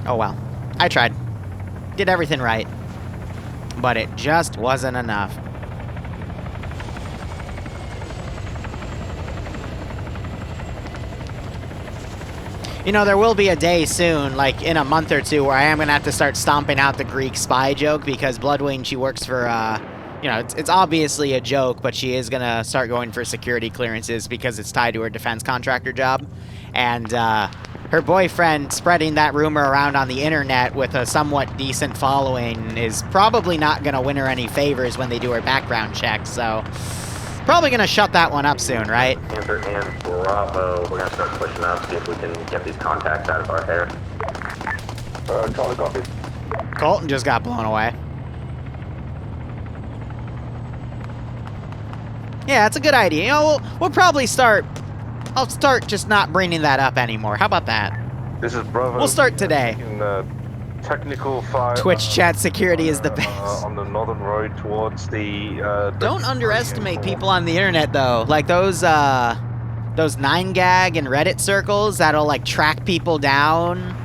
Oh well. I tried. Did everything right. But it just wasn't enough. You know, there will be a day soon, like in a month or two, where I am going to have to start stomping out the Greek spy joke, because Bloodwing, she works for, you know, it's obviously a joke, but she is going to start going for security clearances because it's tied to her defense contractor job. And her boyfriend spreading that rumor around on the internet with a somewhat decent following is probably not going to win her any favors when they do her background check, so... Probably gonna shut that one up soon, right? Panther and Bravo, we're gonna start pushing up, see if we can get these contacts out of our hair. Charlie copy. Colton just got blown away. Yeah, it's a good idea. You know, we'll probably start... I'll start just not bringing that up anymore. How about that? This is Bravo. We'll start today. In technical fire. Twitch chat security is the best. On the northern road towards the. Don't underestimate people on the internet though. Like those 9gag and Reddit circles that'll like track people down,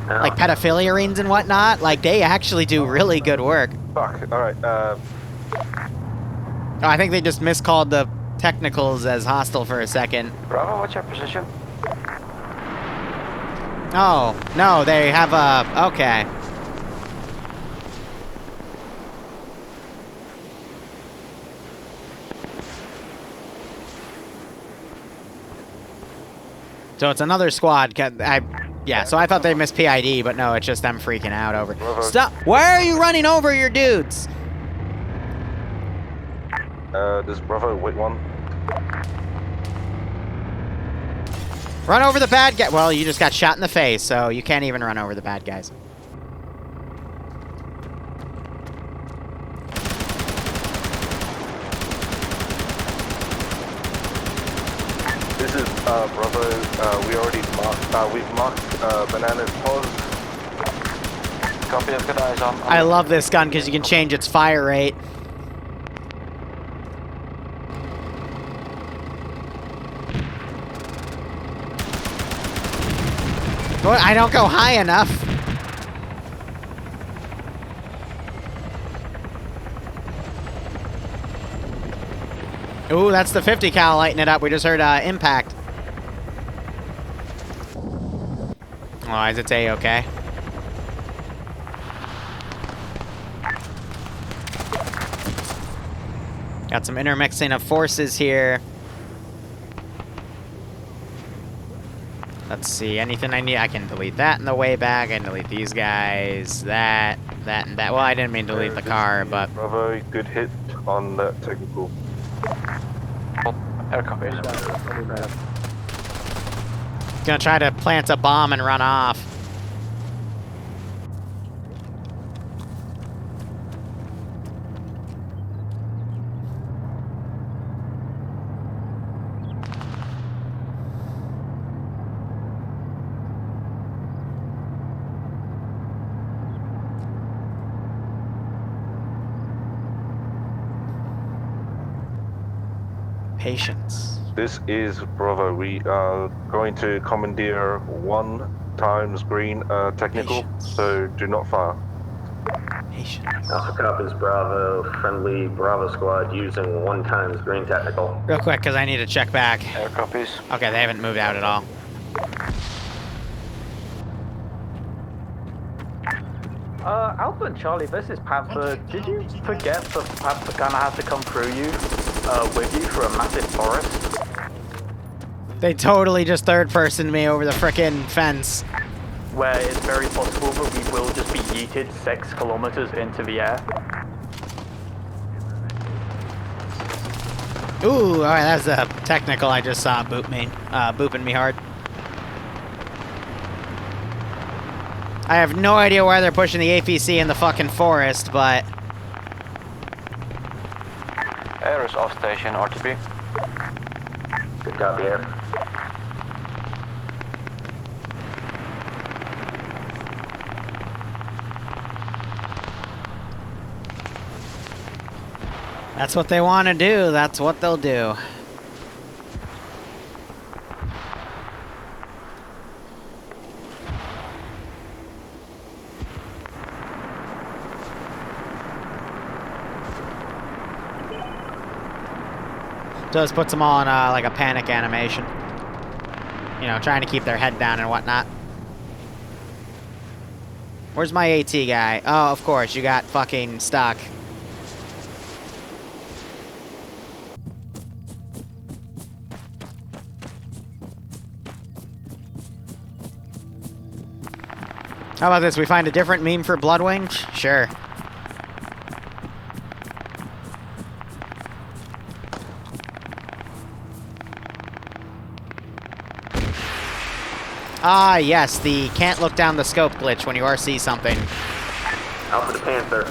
like pedophilia rings and whatnot. Like they actually do really good work. Fuck. All right. Oh, I think they just miscalled the technicals as hostile for a second. Bravo, what's your position? Oh, no, they have a... Okay. So it's another squad. Yeah, so I thought they missed PID, but no, it's just them freaking out over... Stop! Why are you running over your dudes? This Bravo, wait one. Run over the bad guy. Well, you just got shot in the face, so you can't even run over the bad guys. This is Bravo. We already marked. We've marked Banana's pause. Copy, I've got eyes on. I love this gun because you can change its fire rate. I don't go high enough. Ooh, that's the 50 cal lighting it up. We just heard impact. Oh, is it A-okay? Got some intermixing of forces here. Let's see, anything I need? I can delete that in the way back. I can delete these guys, that, and that. Well, I didn't mean to delete the car, but... Bravo, good hit on that technical. Air copy. Gonna try to plant a bomb and run off. Patience. This is Bravo. We are going to commandeer 1 times green technical, so do not fire. Patience. Alpha copies Bravo. Friendly Bravo squad using 1 times green technical. Real quick, because I need to check back. Air copies. Okay, they haven't moved out at all. Alpha and Charlie, this is Panther. Did you forget that Panther kind of had to come through you, with you through a massive forest? They totally just third-personed me over the frickin' fence. Where it's very possible that we will just be yeeted 6 kilometers into the air. Ooh, alright, that's a technical I just saw booping me hard. I have no idea why they're pushing the APC in the fucking forest, but... Air is off station, RTB. Good copy, Air. That's what they want to do. That's what they'll do. Just puts them all in like a panic animation. You know, trying to keep their head down and whatnot. Where's my AT guy? Oh, of course, you got fucking stuck. How about this? We find a different meme for Bloodwing? Sure. Ah, yes, the can't look down the scope glitch when you RC something. Alpha to Panther.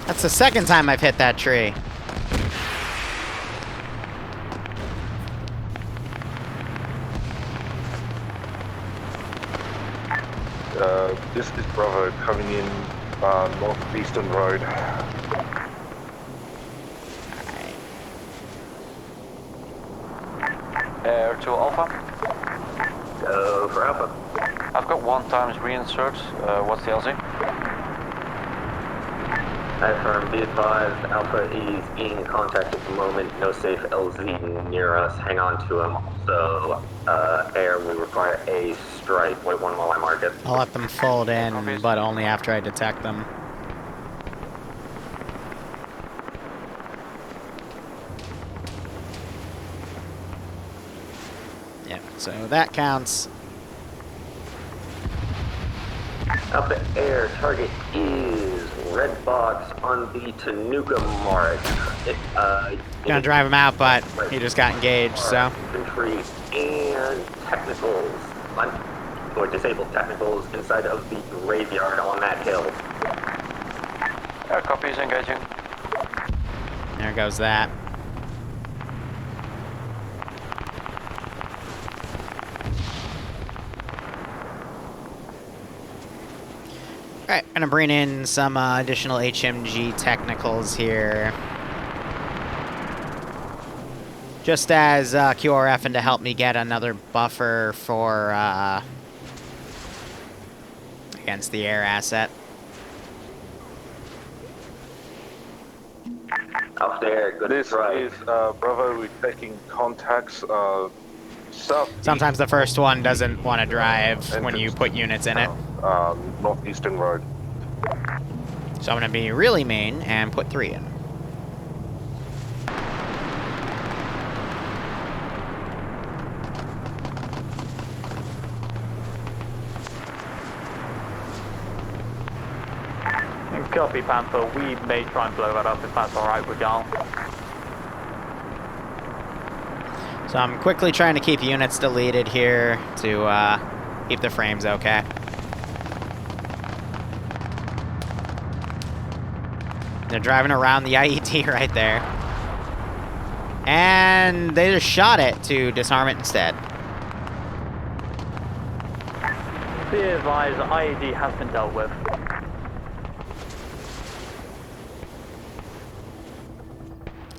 That's the second time I've hit that tree. This is Bravo coming in northeastern road. Air to Alpha. Go for Alpha. I've got 1 times reinsert. What's the LZ? Affirm, be advised, Alpha is in contact at the moment. No safe LZ near us. Hang on to him. So, Air, we require a strike. Wait 1 while I mark it. I'll let them fold in, but only after I detect them. Yep, so that counts. Alpha Air, target is red box on the Tanuka mark. Gonna drive him out, but he just got engaged, so. Infantry and technicals, or disabled technicals inside of the graveyard on that hill. Air copies engaging. There goes that. Alright, gonna bring in some additional HMG technicals here. Just as QRF and to help me get another buffer for against the air asset. Up there, good This strike. is Bravo. We're taking contacts south. Sometimes the first one doesn't want to drive when you put units in it. Northeastern road. So I'm gonna be really mean and put 3 in. Copy, Panther. We may try and blow that up if that's alright with y'all. So I'm quickly trying to keep units deleted here to keep the frames okay. They're driving around the IED right there. And they just shot it to disarm it instead. Be advised, IED has been dealt with.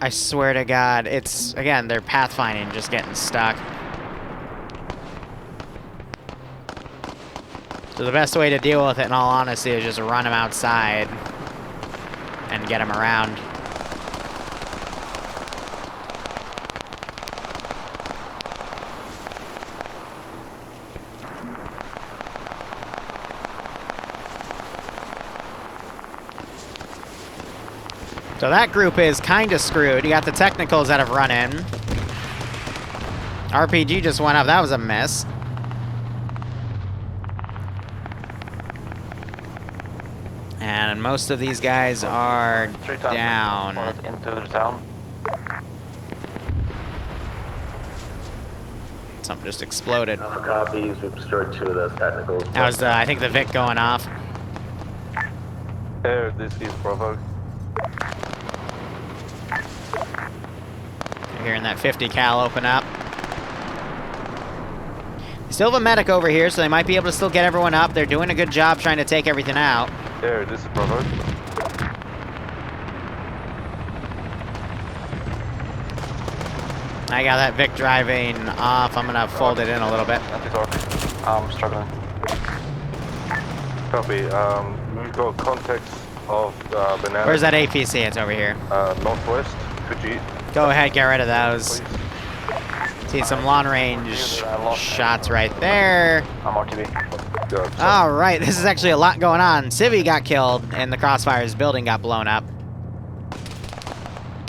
I swear to God, it's, again, they're pathfinding, just getting stuck. So the best way to deal with it, in all honesty, is just run them outside and get them around. So that group is kind of screwed. You got the technicals that have run in. RPG just went up. That was a miss. And most of these guys are down. Into the town. Something just exploded. Copies, we've destroyed 2 of those technicals. That was, I think, the Vic going off. There, this is Bravo. You're hearing that 50 cal open up. They still have a medic over here, so they might be able to still get everyone up. They're doing a good job trying to take everything out. There, this is Bravo. I got that Vic driving off. I'm gonna fold it in a little bit. I'm struggling. Copy. We've got contacts of Banana. Where's that APC? It's over here. Northwest. Could you... Go ahead, get rid of those. See some long range shots right there. I'm RTB. Alright, this is actually a lot going on. Civi got killed, and the Crossfire's building got blown up.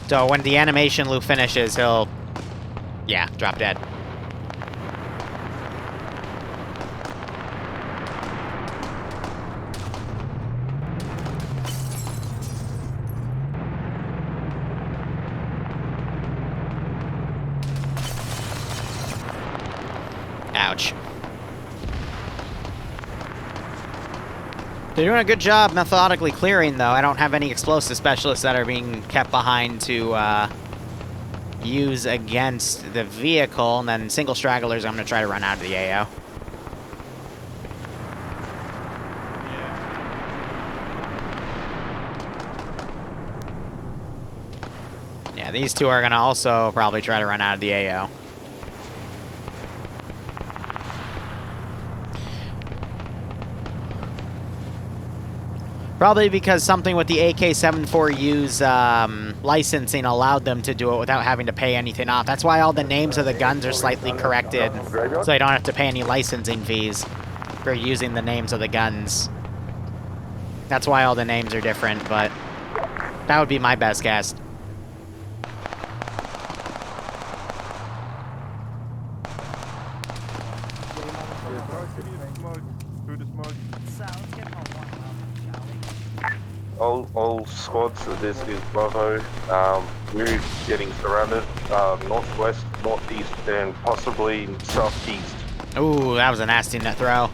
So when the animation loop finishes, he'll... yeah, drop dead. Ouch. They're doing a good job methodically clearing, though. I don't have any explosive specialists that are being kept behind to use against the vehicle, and then single stragglers I'm going to try to run out of the AO. these two are gonna also probably try to run out of the AO. Probably because something with the AK-74U's licensing allowed them to do it without having to pay anything off. That's why all the names of the guns are slightly corrected, so they don't have to pay any licensing fees for using the names of the guns. That's why all the names are different, but that would be my best guess. All squads, this is Bravo. We're getting surrounded northwest, northeast, and possibly southeast. Ooh, that was a nasty net throw.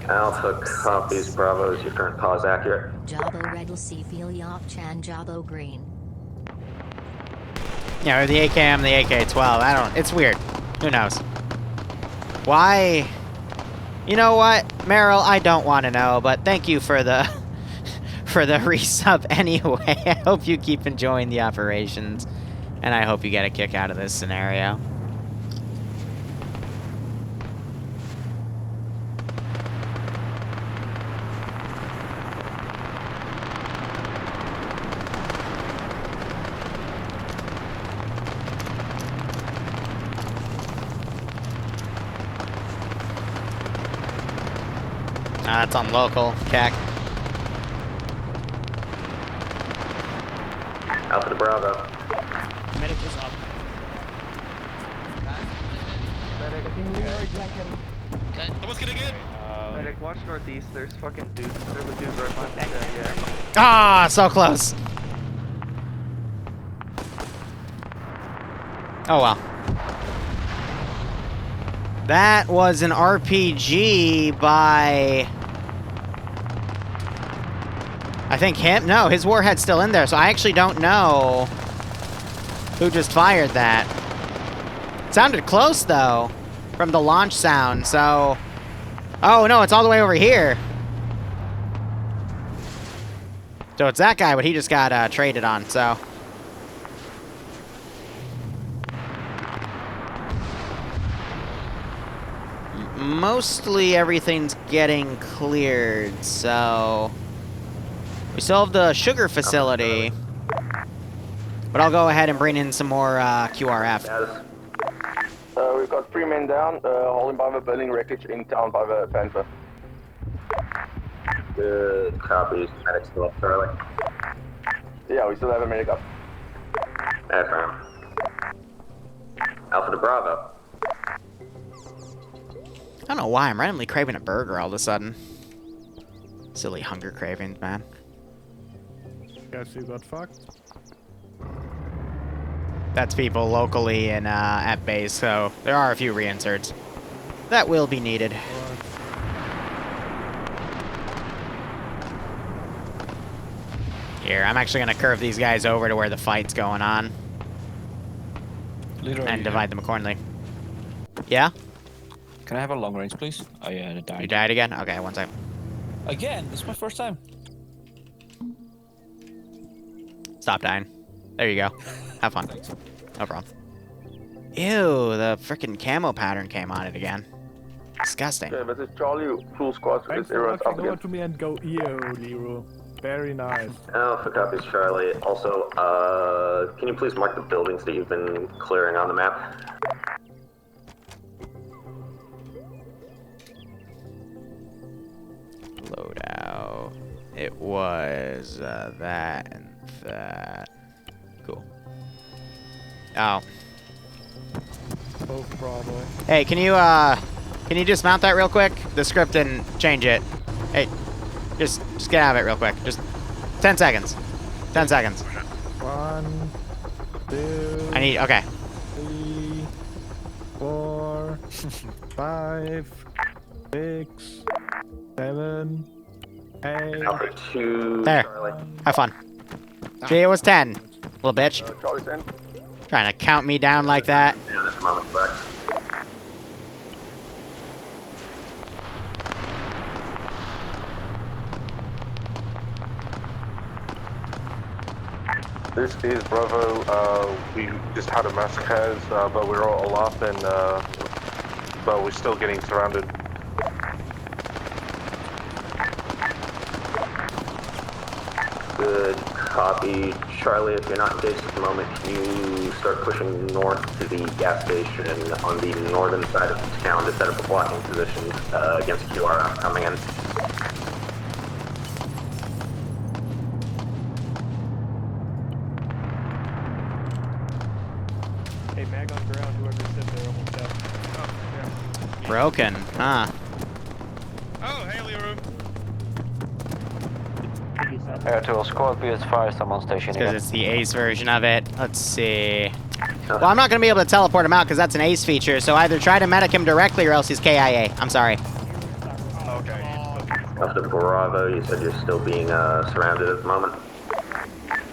Alpha copies. Bravo. Is your current pause accurate? Jabo Red Feel Yop Chan Jabo Green. Yeah, or the AKM, the AK-12. It's weird. Who knows? Why? You know what, Meryl? I don't want to know, but thank you for the for the resub anyway. I hope you keep enjoying the operations, and I hope you get a kick out of this scenario. That's on local, CAC. Alpha to Bravo. Medic is up. Someone's gonna get. Medic, watch northeast. There's fucking dudes. There's a dude right behind that. Yeah. Ah, so close. Oh well. That was an RPG by... I think him? No, his warhead's still in there, so I actually don't know who just fired that. Sounded close, though, from the launch sound, so... Oh, no, it's all the way over here. So it's that guy, but he just got traded on, so... Mostly everything's getting cleared, so... We still have the sugar facility. But I'll go ahead and bring in some more QRF. We've got 3 men down, holding by the building wreckage in town by the Panther. Good copies. Medic still up, Charlie. Yeah, we still have a medic up. Affirm. Alpha to Bravo. I don't know why I'm randomly craving a burger all of a sudden. Silly hunger cravings, man. Guess you got fucked? That's people locally in at base, so there are a few reinserts that will be needed. Here, I'm actually gonna curve these guys over to where the fight's going on. Liru, And divide them accordingly. Yeah? Can I have a long range, please? Oh yeah, it died. You died again? Okay, one second. Again? This is my first time. Stop dying. There you go. Have fun. No problem. Ew, the frickin' camo pattern came on it again. Disgusting. Okay, this is Charlie, full squad, so Thanks this for era's up walking over again. to me and go, ew, Liru. Very nice. Alpha copies, Charlie. Also, can you please mark the buildings that you've been clearing on the map? Loadout. It was that and that. Cool. Oh. Both Bravo. Hey, can you dismount that real quick? The script didn't change it. Hey, just get out of it real quick. Just 10 seconds. 10 seconds. 1, 2. I need, okay. 3, 4, 5, 6, 7, 8. Alpha 2, There. Charlie. Have fun. Gee, it was 10. Little bitch. Charlie's 10. Trying to count me down like that. Yeah, that's Mama Flex. This is Bravo. We just had a massacre, but we're all up and but we're still getting surrounded. Good copy. Charlie, if you're not engaged at the moment, can you start pushing north to the gas station on the northern side of the town to set up a blocking position against QRF coming in? Hey, mag on ground, whoever said they're almost dead. Oh, yeah. Broken, huh? Oh, hey, Liru. Air to squad PS5, someone station Because it's the ace version of it. Let's see. Well, I'm not going to be able to teleport him out because that's an ace feature, so either try to medic him directly or else he's KIA. I'm sorry. Okay. After Bravo, you said you're still being surrounded at the moment.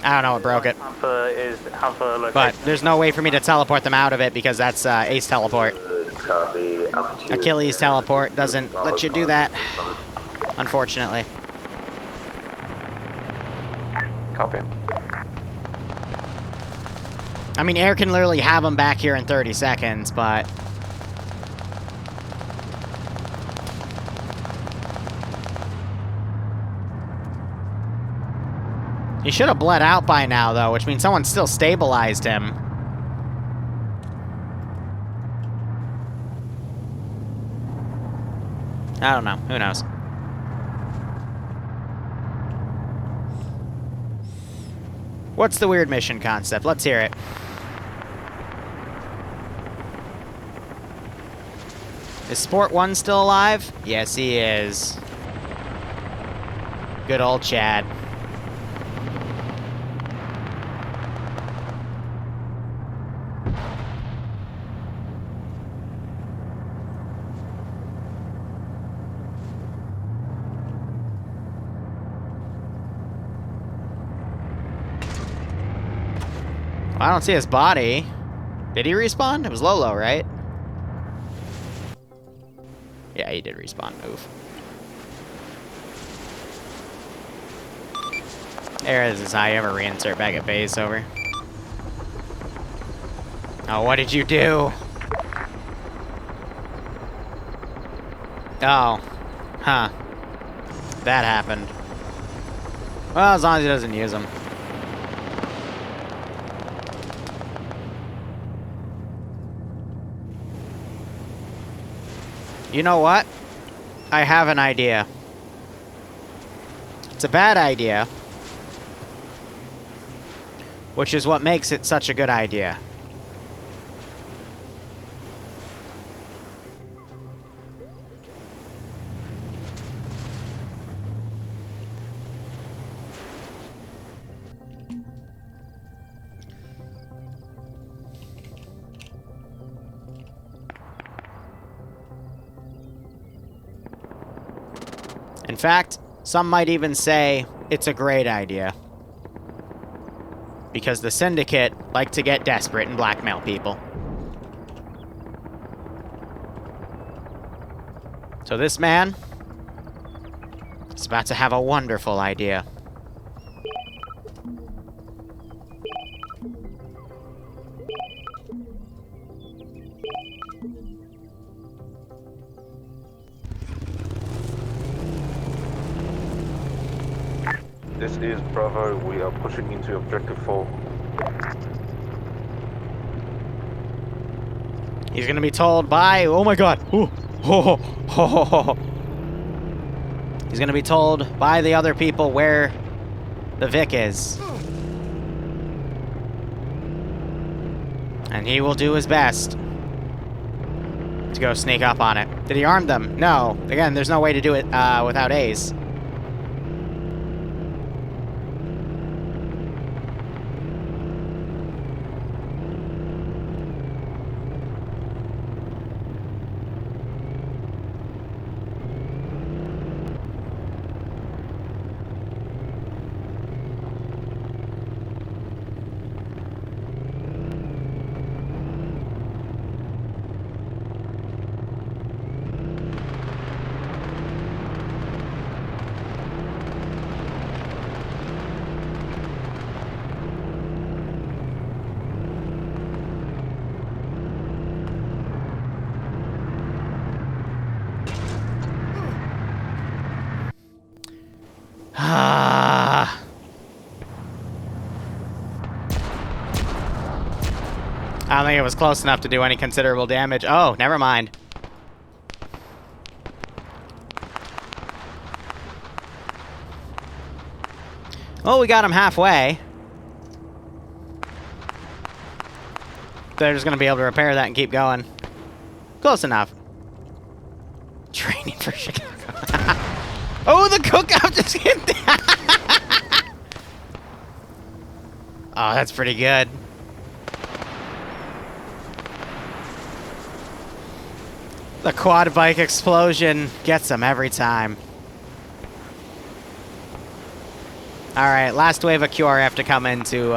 I don't know what broke it. Alpha location. But there's no way for me to teleport them out of it because that's ace teleport. Good copy. Achilles teleport doesn't let you do that, unfortunately. Copy. I mean, air can literally have him back here in 30 seconds, but... He should have bled out by now, though, which means someone still stabilized him. I don't know. Who knows? What's the weird mission concept? Let's hear it. Is Sport 1 still alive? Yes, he is. Good old Chad. I don't see his body. Did he respawn? It was Lolo, right? Yeah, he did respawn. Move. There is how you ever reinsert back at base. Over. Oh, what did you do? Oh. Huh. That happened. Well, as long as he doesn't use them. You know what? I have an idea. It's a bad idea. Which is what makes it such a good idea. In fact, some might even say it's a great idea. Because the Syndicate like to get desperate and blackmail people. So this man is about to have a wonderful idea. This is Bravo. We are pushing into Objective 4. He's gonna be told by... Oh my god! Ooh. Oh, oh, oh, oh. He's gonna be told by the other people where the Vic is. And he will do his best to go sneak up on it. Did he arm them? No. Again, there's no way to do it without Ace. Ah. I don't think it was close enough to do any considerable damage. Oh, never mind. Well, we got him halfway. They're just going to be able to repair that and keep going. Close enough. Training for Chicago. Oh, the cookout just hit that. Oh, that's pretty good. The quad bike explosion gets them every time. Alright, last wave of QRF to come in to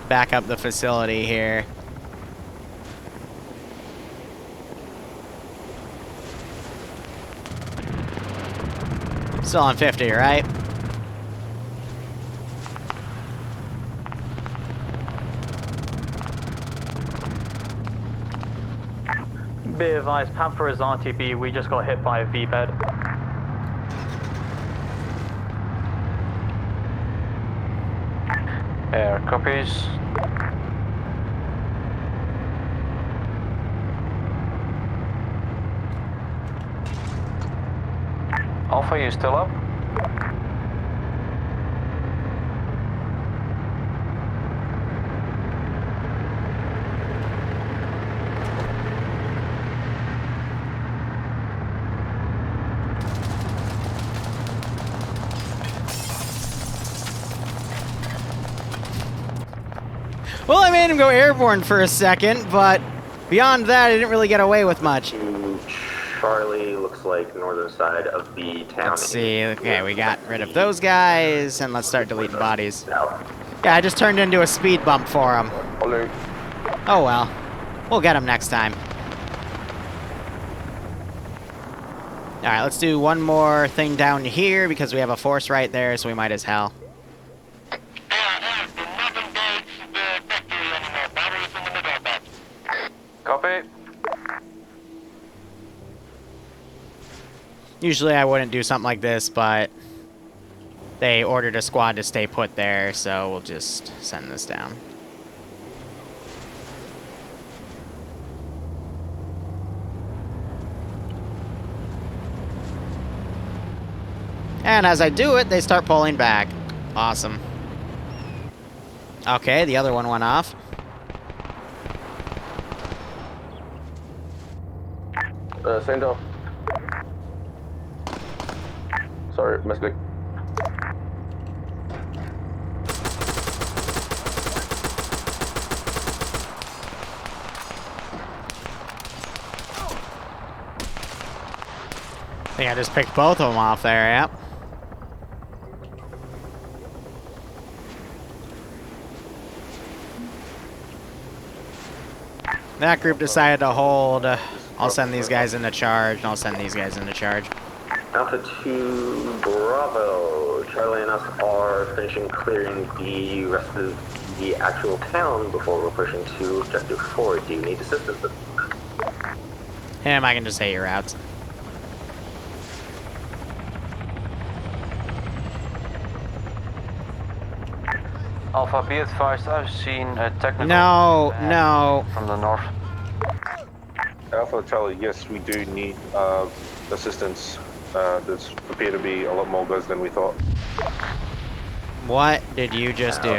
back up the facility here. Still on 50, right? Be advised, Panther is RTB. We just got hit by a V-bed. Air copies. Alpha, you still up? Well, I made him go airborne for a second, but beyond that, I didn't really get away with much. Charlie looks like northern side of the town. Let's see. Okay, we got rid of those guys, and let's start deleting bodies. Yeah, I just turned into a speed bump for him. Oh well. We'll get him next time. Alright, let's do one more thing down here, because we have a force right there, so we might as hell. Copy. Usually I wouldn't do something like this, but they ordered a squad to stay put there, so we'll just send this down. And as I do it, they start pulling back. Awesome. Okay, the other one went off. St. Joe. Sorry, misclick. I think I just picked both of them off there, yep. That group decided to hold. I'll send these guys into charge, and I'll send these guys into charge. Alpha 2 Bravo. Charlie and us are finishing clearing the rest of the actual town before we're pushing to Objective 4. Do you need assistance? Him, I can just say your routes. Alpha, be advised, I've seen a technical No. from the north. Alpha Charlie, yes, we do need assistance. There's appear to be a lot more guys than we thought. What did you just do?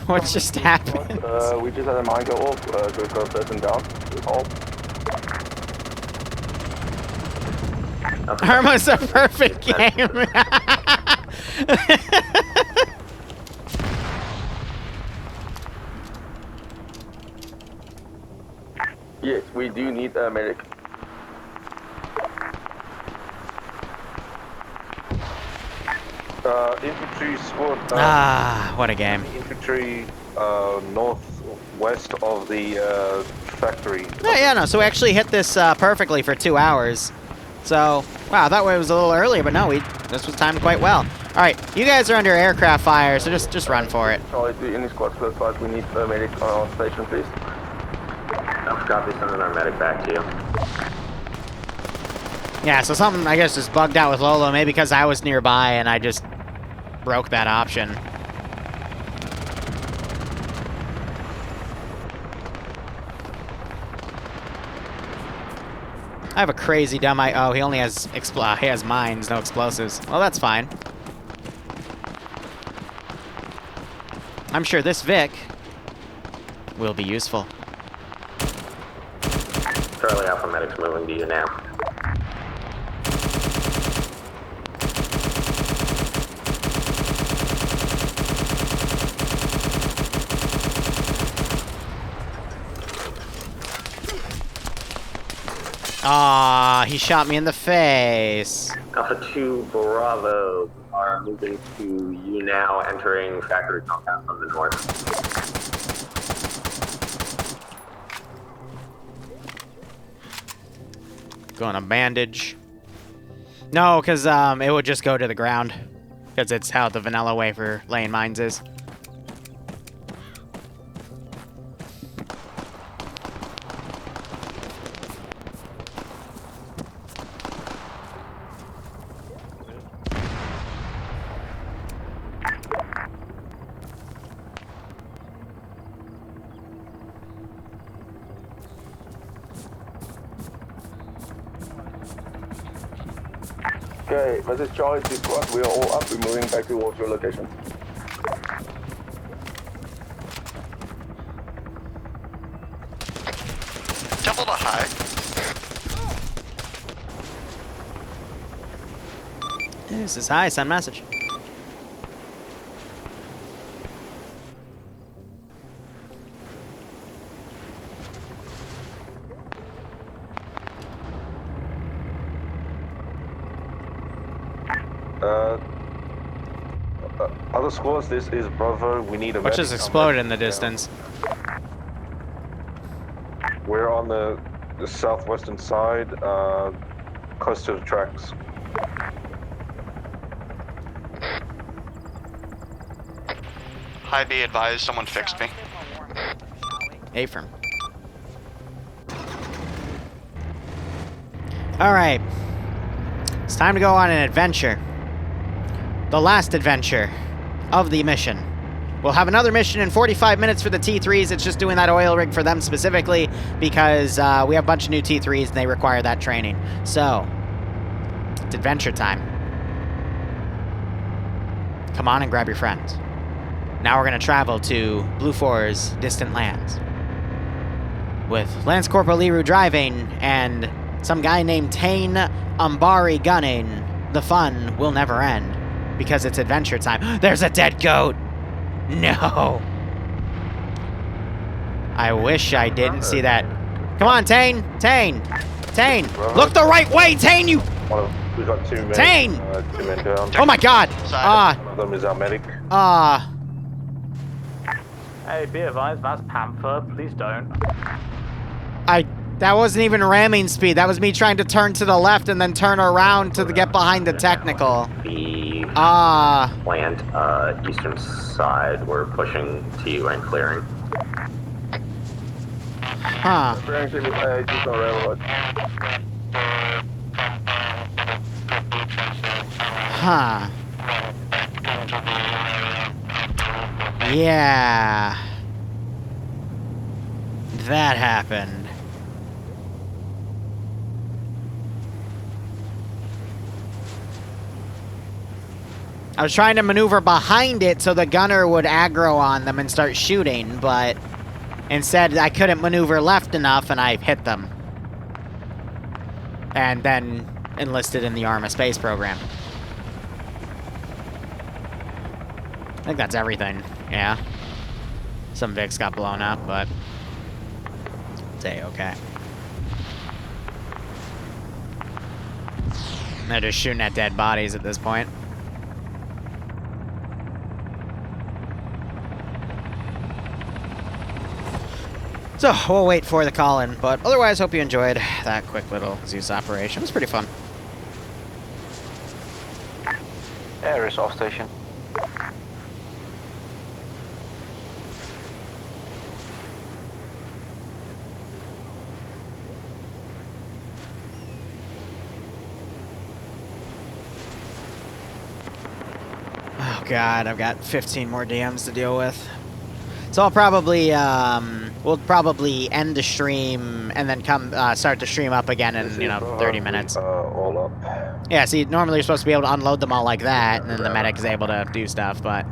What just happened? We just had a mine go off, so we got a person down. That's all. Almost a perfect game. Yes, we do need a medic. Infantry squad. What a game. Infantry northwest of the factory. Yeah, no, so we actually hit this perfectly for 2 hours. So, wow, I thought it was a little earlier, but no, this was timed quite well. All right, you guys are under aircraft fire, so just run for it. Charlie, do any squad close by? We need a medic on station, please. Copy, sending our medic back to you. Yeah, so something, I guess, just bugged out with Lolo, maybe because I was nearby and I just broke that option. I have a crazy dumb oh, he only has he has mines, no explosives. Well, that's fine. I'm sure this Vic will be useful. Charlie Alpha Medic's moving to you now. Ah, he shot me in the face. Alpha 2 Bravo are moving to you now, entering factory compound from the north. Going to bandage. No, because it would just go to the ground. Because it's how the vanilla way for laying mines is. Okay, this is Charlie to squad. We are all up. We're moving back towards your location. Temple to high. This is high, send message. Other squads, this is Bravo. We need a What medic. just exploded in the distance? We're on the southwestern side, close to the tracks. High be advised, someone fixed me. Affirm. Alright. It's time to go on an adventure. The last adventure of the mission. We'll have another mission in 45 minutes for the T3s. It's just doing that oil rig for them specifically because we have a bunch of new T3s and they require that training. So, it's adventure time. Come on and grab your friends. Now we're going to travel to Blue 4's distant lands. With Lance Corporal Liru driving and some guy named Tane Umbari gunning, the fun will never end. Because it's adventure time. There's a dead goat! No! I wish I didn't see that. Come on, Tane! Tane! Tane! Look the right way, Tane, you... We got 2 men. Tane! 2 men down. Oh my god! One of them is our medic. Hey, be advised, that's Panther. Please don't. That wasn't even ramming speed. That was me trying to turn to the left and then turn around to get behind the technical. Plant, eastern side, we're pushing to you and clearing. Huh. Huh. Yeah. That happened. I was trying to maneuver behind it so the gunner would aggro on them and start shooting, but instead I couldn't maneuver left enough and I hit them. And then enlisted in the Arma Space program. I think that's everything, yeah. Some Vics got blown up, but it's A-okay. They're just shooting at dead bodies at this point. So, we'll wait for the call-in, but otherwise, hope you enjoyed that quick little Zeus operation. It was pretty fun. Air is off station. God, I've got 15 more DMs to deal with. So I'll probably, we'll probably end the stream and then come, start the stream up again in, 30 minutes. All up. Yeah, see, normally you're supposed to be able to unload them all like that, and then the medic is able to do stuff, but...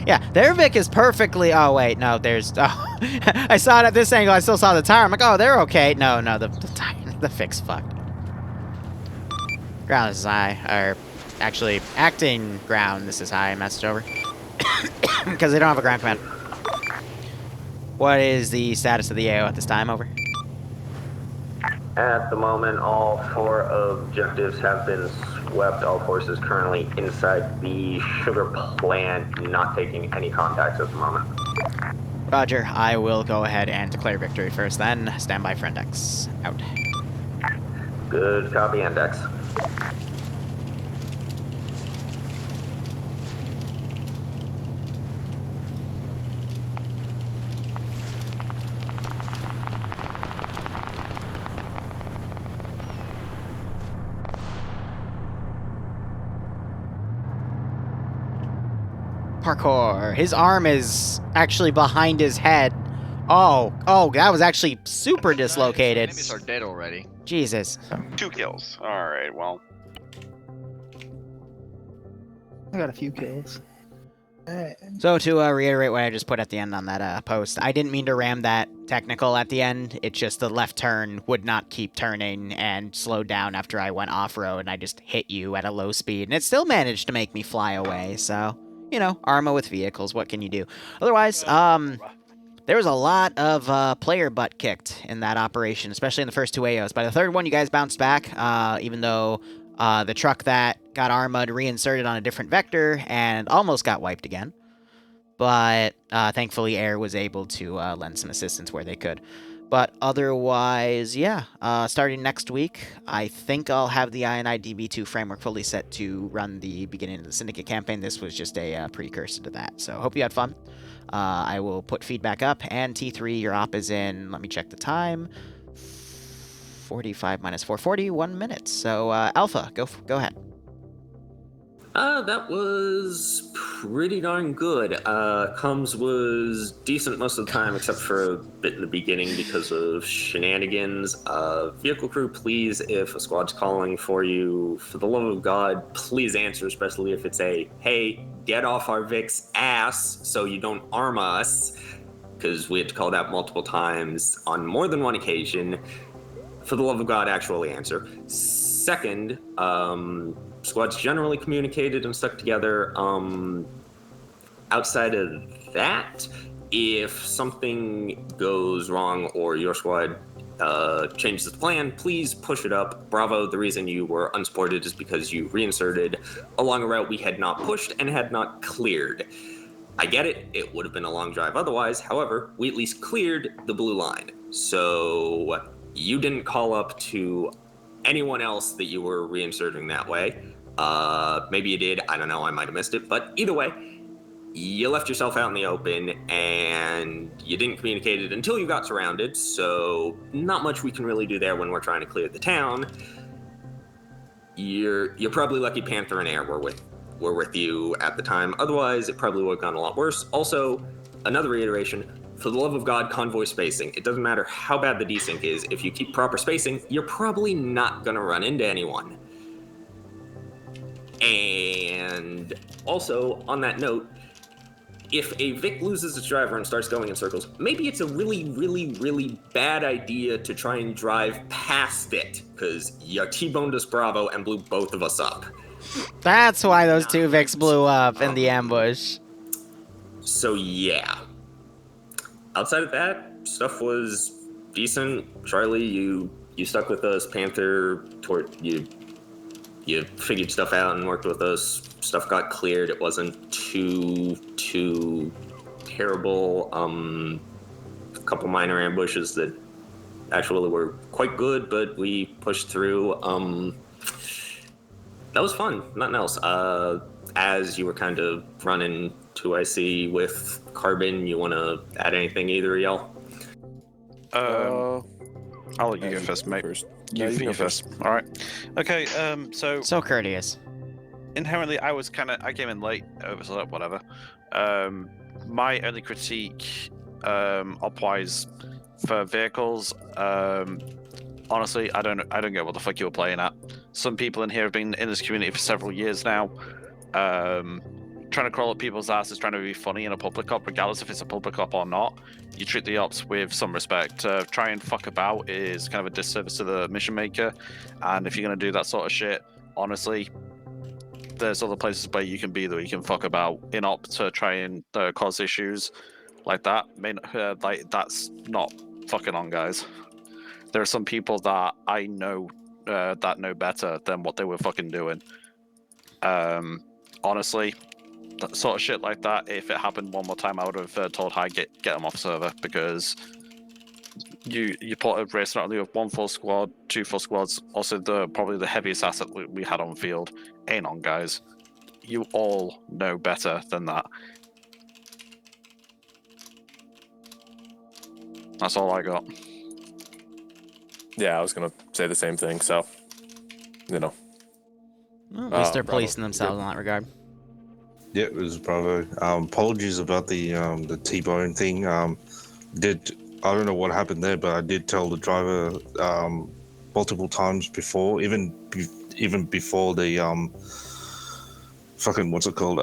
Yeah, their Vic is perfectly... Oh, wait, no, there's... Oh, I saw it at this angle, I still saw the tire. I'm like, oh, they're okay. No, the tire, the Vic's fucked. Ground, this is high. Or, actually, acting ground, this is high. Message over. Because they don't have a ground command. What is the status of the AO at this time? Over. At the moment, all 4 objectives have been swept. All forces currently inside the sugar plant, not taking any contacts at the moment. Roger, I will go ahead and declare victory first then. Stand by for index. Out. Good copy, index. Parkour. His arm is actually behind his head. Oh, that was actually super dislocated. Enemies are dead already. Jesus. 2 kills. Alright, well. I got a few kills. So to reiterate what I just put at the end on that post, I didn't mean to ram that technical at the end. It's just the left turn would not keep turning and slowed down after I went off-road, and I just hit you at a low speed, and it still managed to make me fly away, so... Arma with vehicles, what can you do? Otherwise, there was a lot of player butt kicked in that operation, especially in the first 2 AOs. By the third one, you guys bounced back, even though the truck that got armored reinserted on a different vector and almost got wiped again. But thankfully, Air was able to lend some assistance where they could. But otherwise, yeah, starting next week, I think I'll have the INI DB2 framework fully set to run the beginning of the Syndicate campaign. This was just a precursor to that. So hope you had fun. I will put feedback up, and T3, your op is in, let me check the time, 45 minus 4, 41 minutes. So Alpha, go ahead. That was pretty darn good. Comms was decent most of the time, except for a bit in the beginning because of shenanigans. Vehicle crew, please, if a squad's calling for you, for the love of God, please answer, especially if it's a, hey, get off our Vic's ass so you don't arm us, because we had to call that multiple times on more than one occasion. For the love of God, actually answer. Second, squads generally communicated and stuck together. Outside of that, if something goes wrong or your squad changes the plan, please push it up. Bravo, the reason you were unsupported is because you reinserted along a route we had not pushed and had not cleared. I get it, it would have been a long drive otherwise. However, we at least cleared the blue line. So you didn't call up to anyone else that you were reinserting that way. Maybe you did, I don't know, I might have missed it, but either way, you left yourself out in the open and you didn't communicate it until you got surrounded, so not much we can really do there when we're trying to clear the town. You're probably lucky Panther and Air were with you at the time, otherwise it probably would have gone a lot worse. Also, another reiteration, for the love of God, convoy spacing. It doesn't matter how bad the desync is, if you keep proper spacing, you're probably not gonna run into anyone. And also, on that note, if a Vic loses its driver and starts going in circles, maybe it's a really, really, really bad idea to try and drive past it, because you T-boned us Bravo and blew both of us up. That's why those 2 Vics blew up in the ambush. So yeah. Outside of that, stuff was decent. Charlie, you stuck with us. Panther, you figured stuff out and worked with us. Stuff got cleared. It wasn't too terrible. A couple minor ambushes that actually were quite good, but we pushed through. That was fun. Nothing else. As you were kind of running to IC with Carbon, you want to add anything, either of y'all? I'll let you go first, mate. You go first. All right. Okay. So courteous. inherently, I came in late, overslept, whatever. My only critique, op-wise, for vehicles, honestly, I don't get what the fuck you were playing at. Some people in here have been in this community for several years now. Trying to crawl up people's asses, trying to be funny in a public op, regardless if it's a public op or not. You treat the ops with some respect. Try and fuck about is kind of a disservice to the mission maker, and if you're gonna do that sort of shit, honestly, there's other places where you can be that you can fuck about in op to try and cause issues like that. Like that's not fucking on, guys. There are some people that I know that know better than what they were fucking doing. Honestly, that sort of shit like that, if it happened one more time, I would have told High get them off server, because you put a race not only with 1 full squad, 2 full squads, also probably the heaviest asset we had on field ain't on, guys. You all know better than that. That's all I got. Yeah, I was gonna say the same thing. So, you know. Well, at least they're Bravo. policing themselves in that regard. Yeah, it was Bravo. Apologies about the T-bone thing. I don't know what happened there, but I did tell the driver multiple times before, even before the fucking what's it called?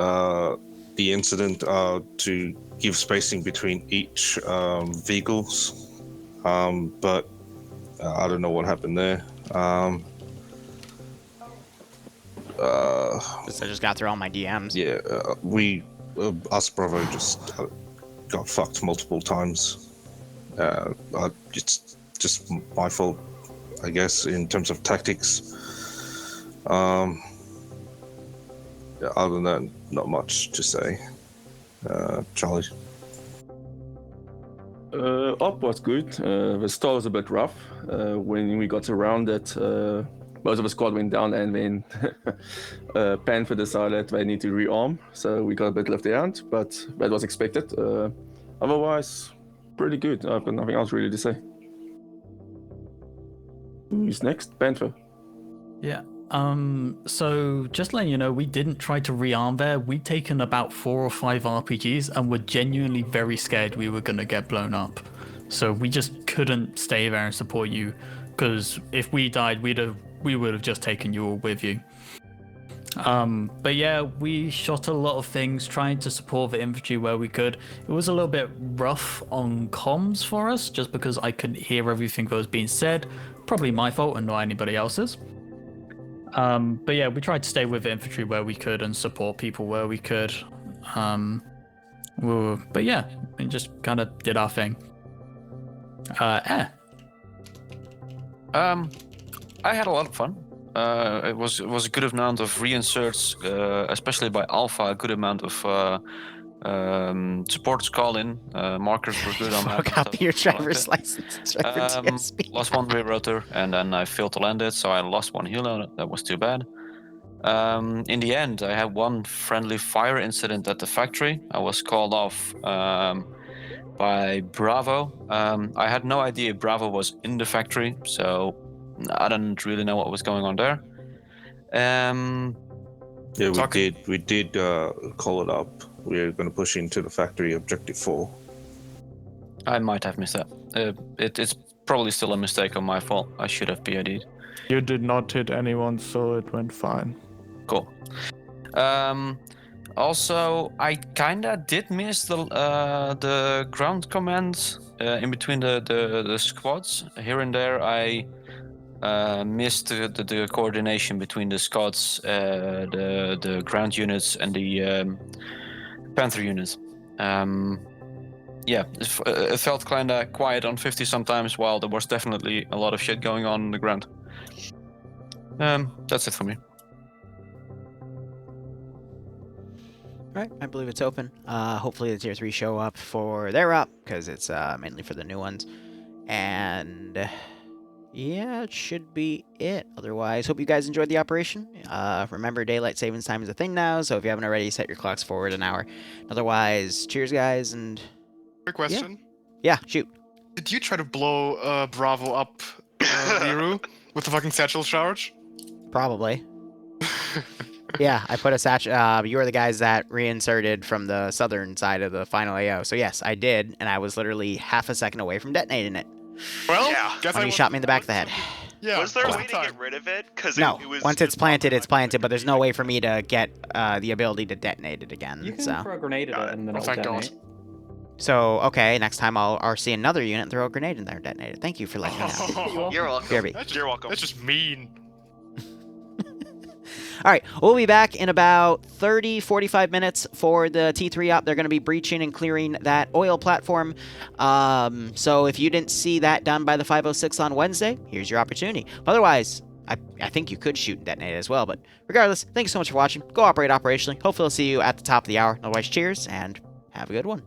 The incident, to give spacing between each vehicles. But I don't know what happened there. I just got through all my DMs. Yeah, us Bravo just got fucked multiple times. It's just my fault, I guess, in terms of tactics. Other than that, not much to say. Charlie. Op was good. The start was a bit rough. When we got around it, most of the squad went down, and then Panther decided they need to rearm, so we got a bit left out, but that was expected. Otherwise, pretty good. I've got nothing else really to say. Who's next? Panther. Yeah. So just letting you know, we didn't try to rearm there. We'd taken about 4 or 5 RPGs and were genuinely very scared we were gonna get blown up. So we just couldn't stay there and support you, because if we died, we would have just taken you all with you. But yeah, we shot a lot of things trying to support the infantry where we could. It was a little bit rough on comms for us, just because I couldn't hear everything that was being said. Probably my fault and not anybody else's. But yeah, we tried to stay with the infantry where we could and support people where we could. But yeah, we just kind of did our thing. I had a lot of fun. It was a good amount of reinserts, especially by Alpha. A good amount of supporters call in. Markers were good on that. Copy your driver's license. TSB. Lost 1 rear rotor, and then I failed to land it, so I lost 1 helo. That was too bad. In the end, I had 1 friendly fire incident at the factory. I was called off by Bravo. I had no idea Bravo was in the factory, so I didn't really know what was going on there. Yeah, we did call it up. We're going to push into the factory, objective 4. I might have missed that. It's probably still a mistake on my fault. I should have PID'd. You did not hit anyone, so it went fine. Cool. Also, I kinda did miss the ground commands in between the squads. Here and there, I missed the coordination between the squads, the ground units, and the Panther units. Yeah, it felt kinda quiet on 50 sometimes, while there was definitely a lot of shit going on the ground. That's it for me. Alright, I believe it's open. Hopefully the tier 3 show up for their up, because it's mainly for the new ones. And yeah, it should be it. Otherwise, hope you guys enjoyed the operation. Remember, daylight savings time is a thing now, so if you haven't already, set your clocks forward an hour. Otherwise, cheers guys, and quick question. Yeah, shoot. Did you try to blow Bravo up, Liru, with the fucking satchel charge? Probably. Yeah, I put a you were the guys that reinserted from the southern side of the final AO. So yes, I did, and I was literally half a second away from detonating it. Well, yeah. When he shot me in the back of the head. Yeah. Was there a just way in to time. get rid of it? Because No, it was once it's planted, it's planted, but there's no way for me to get the ability to detonate it again. You can so. throw a grenade at it and then it'll thank detonate. God. So, okay, next time I'll see another unit and throw a grenade in there and detonate it. Thank you for letting me know. You're welcome. BRB. You're welcome. That's just mean. All right, we'll be back in about 45 minutes for the T3 op. They're going to be breaching and clearing that oil platform. So if you didn't see that done by the 506 on Wednesday, here's your opportunity. Otherwise, I think you could shoot and detonate it as well. But regardless, thank you so much for watching. Go operate operationally. Hopefully I'll see you at the top of the hour. Otherwise, cheers and have a good one.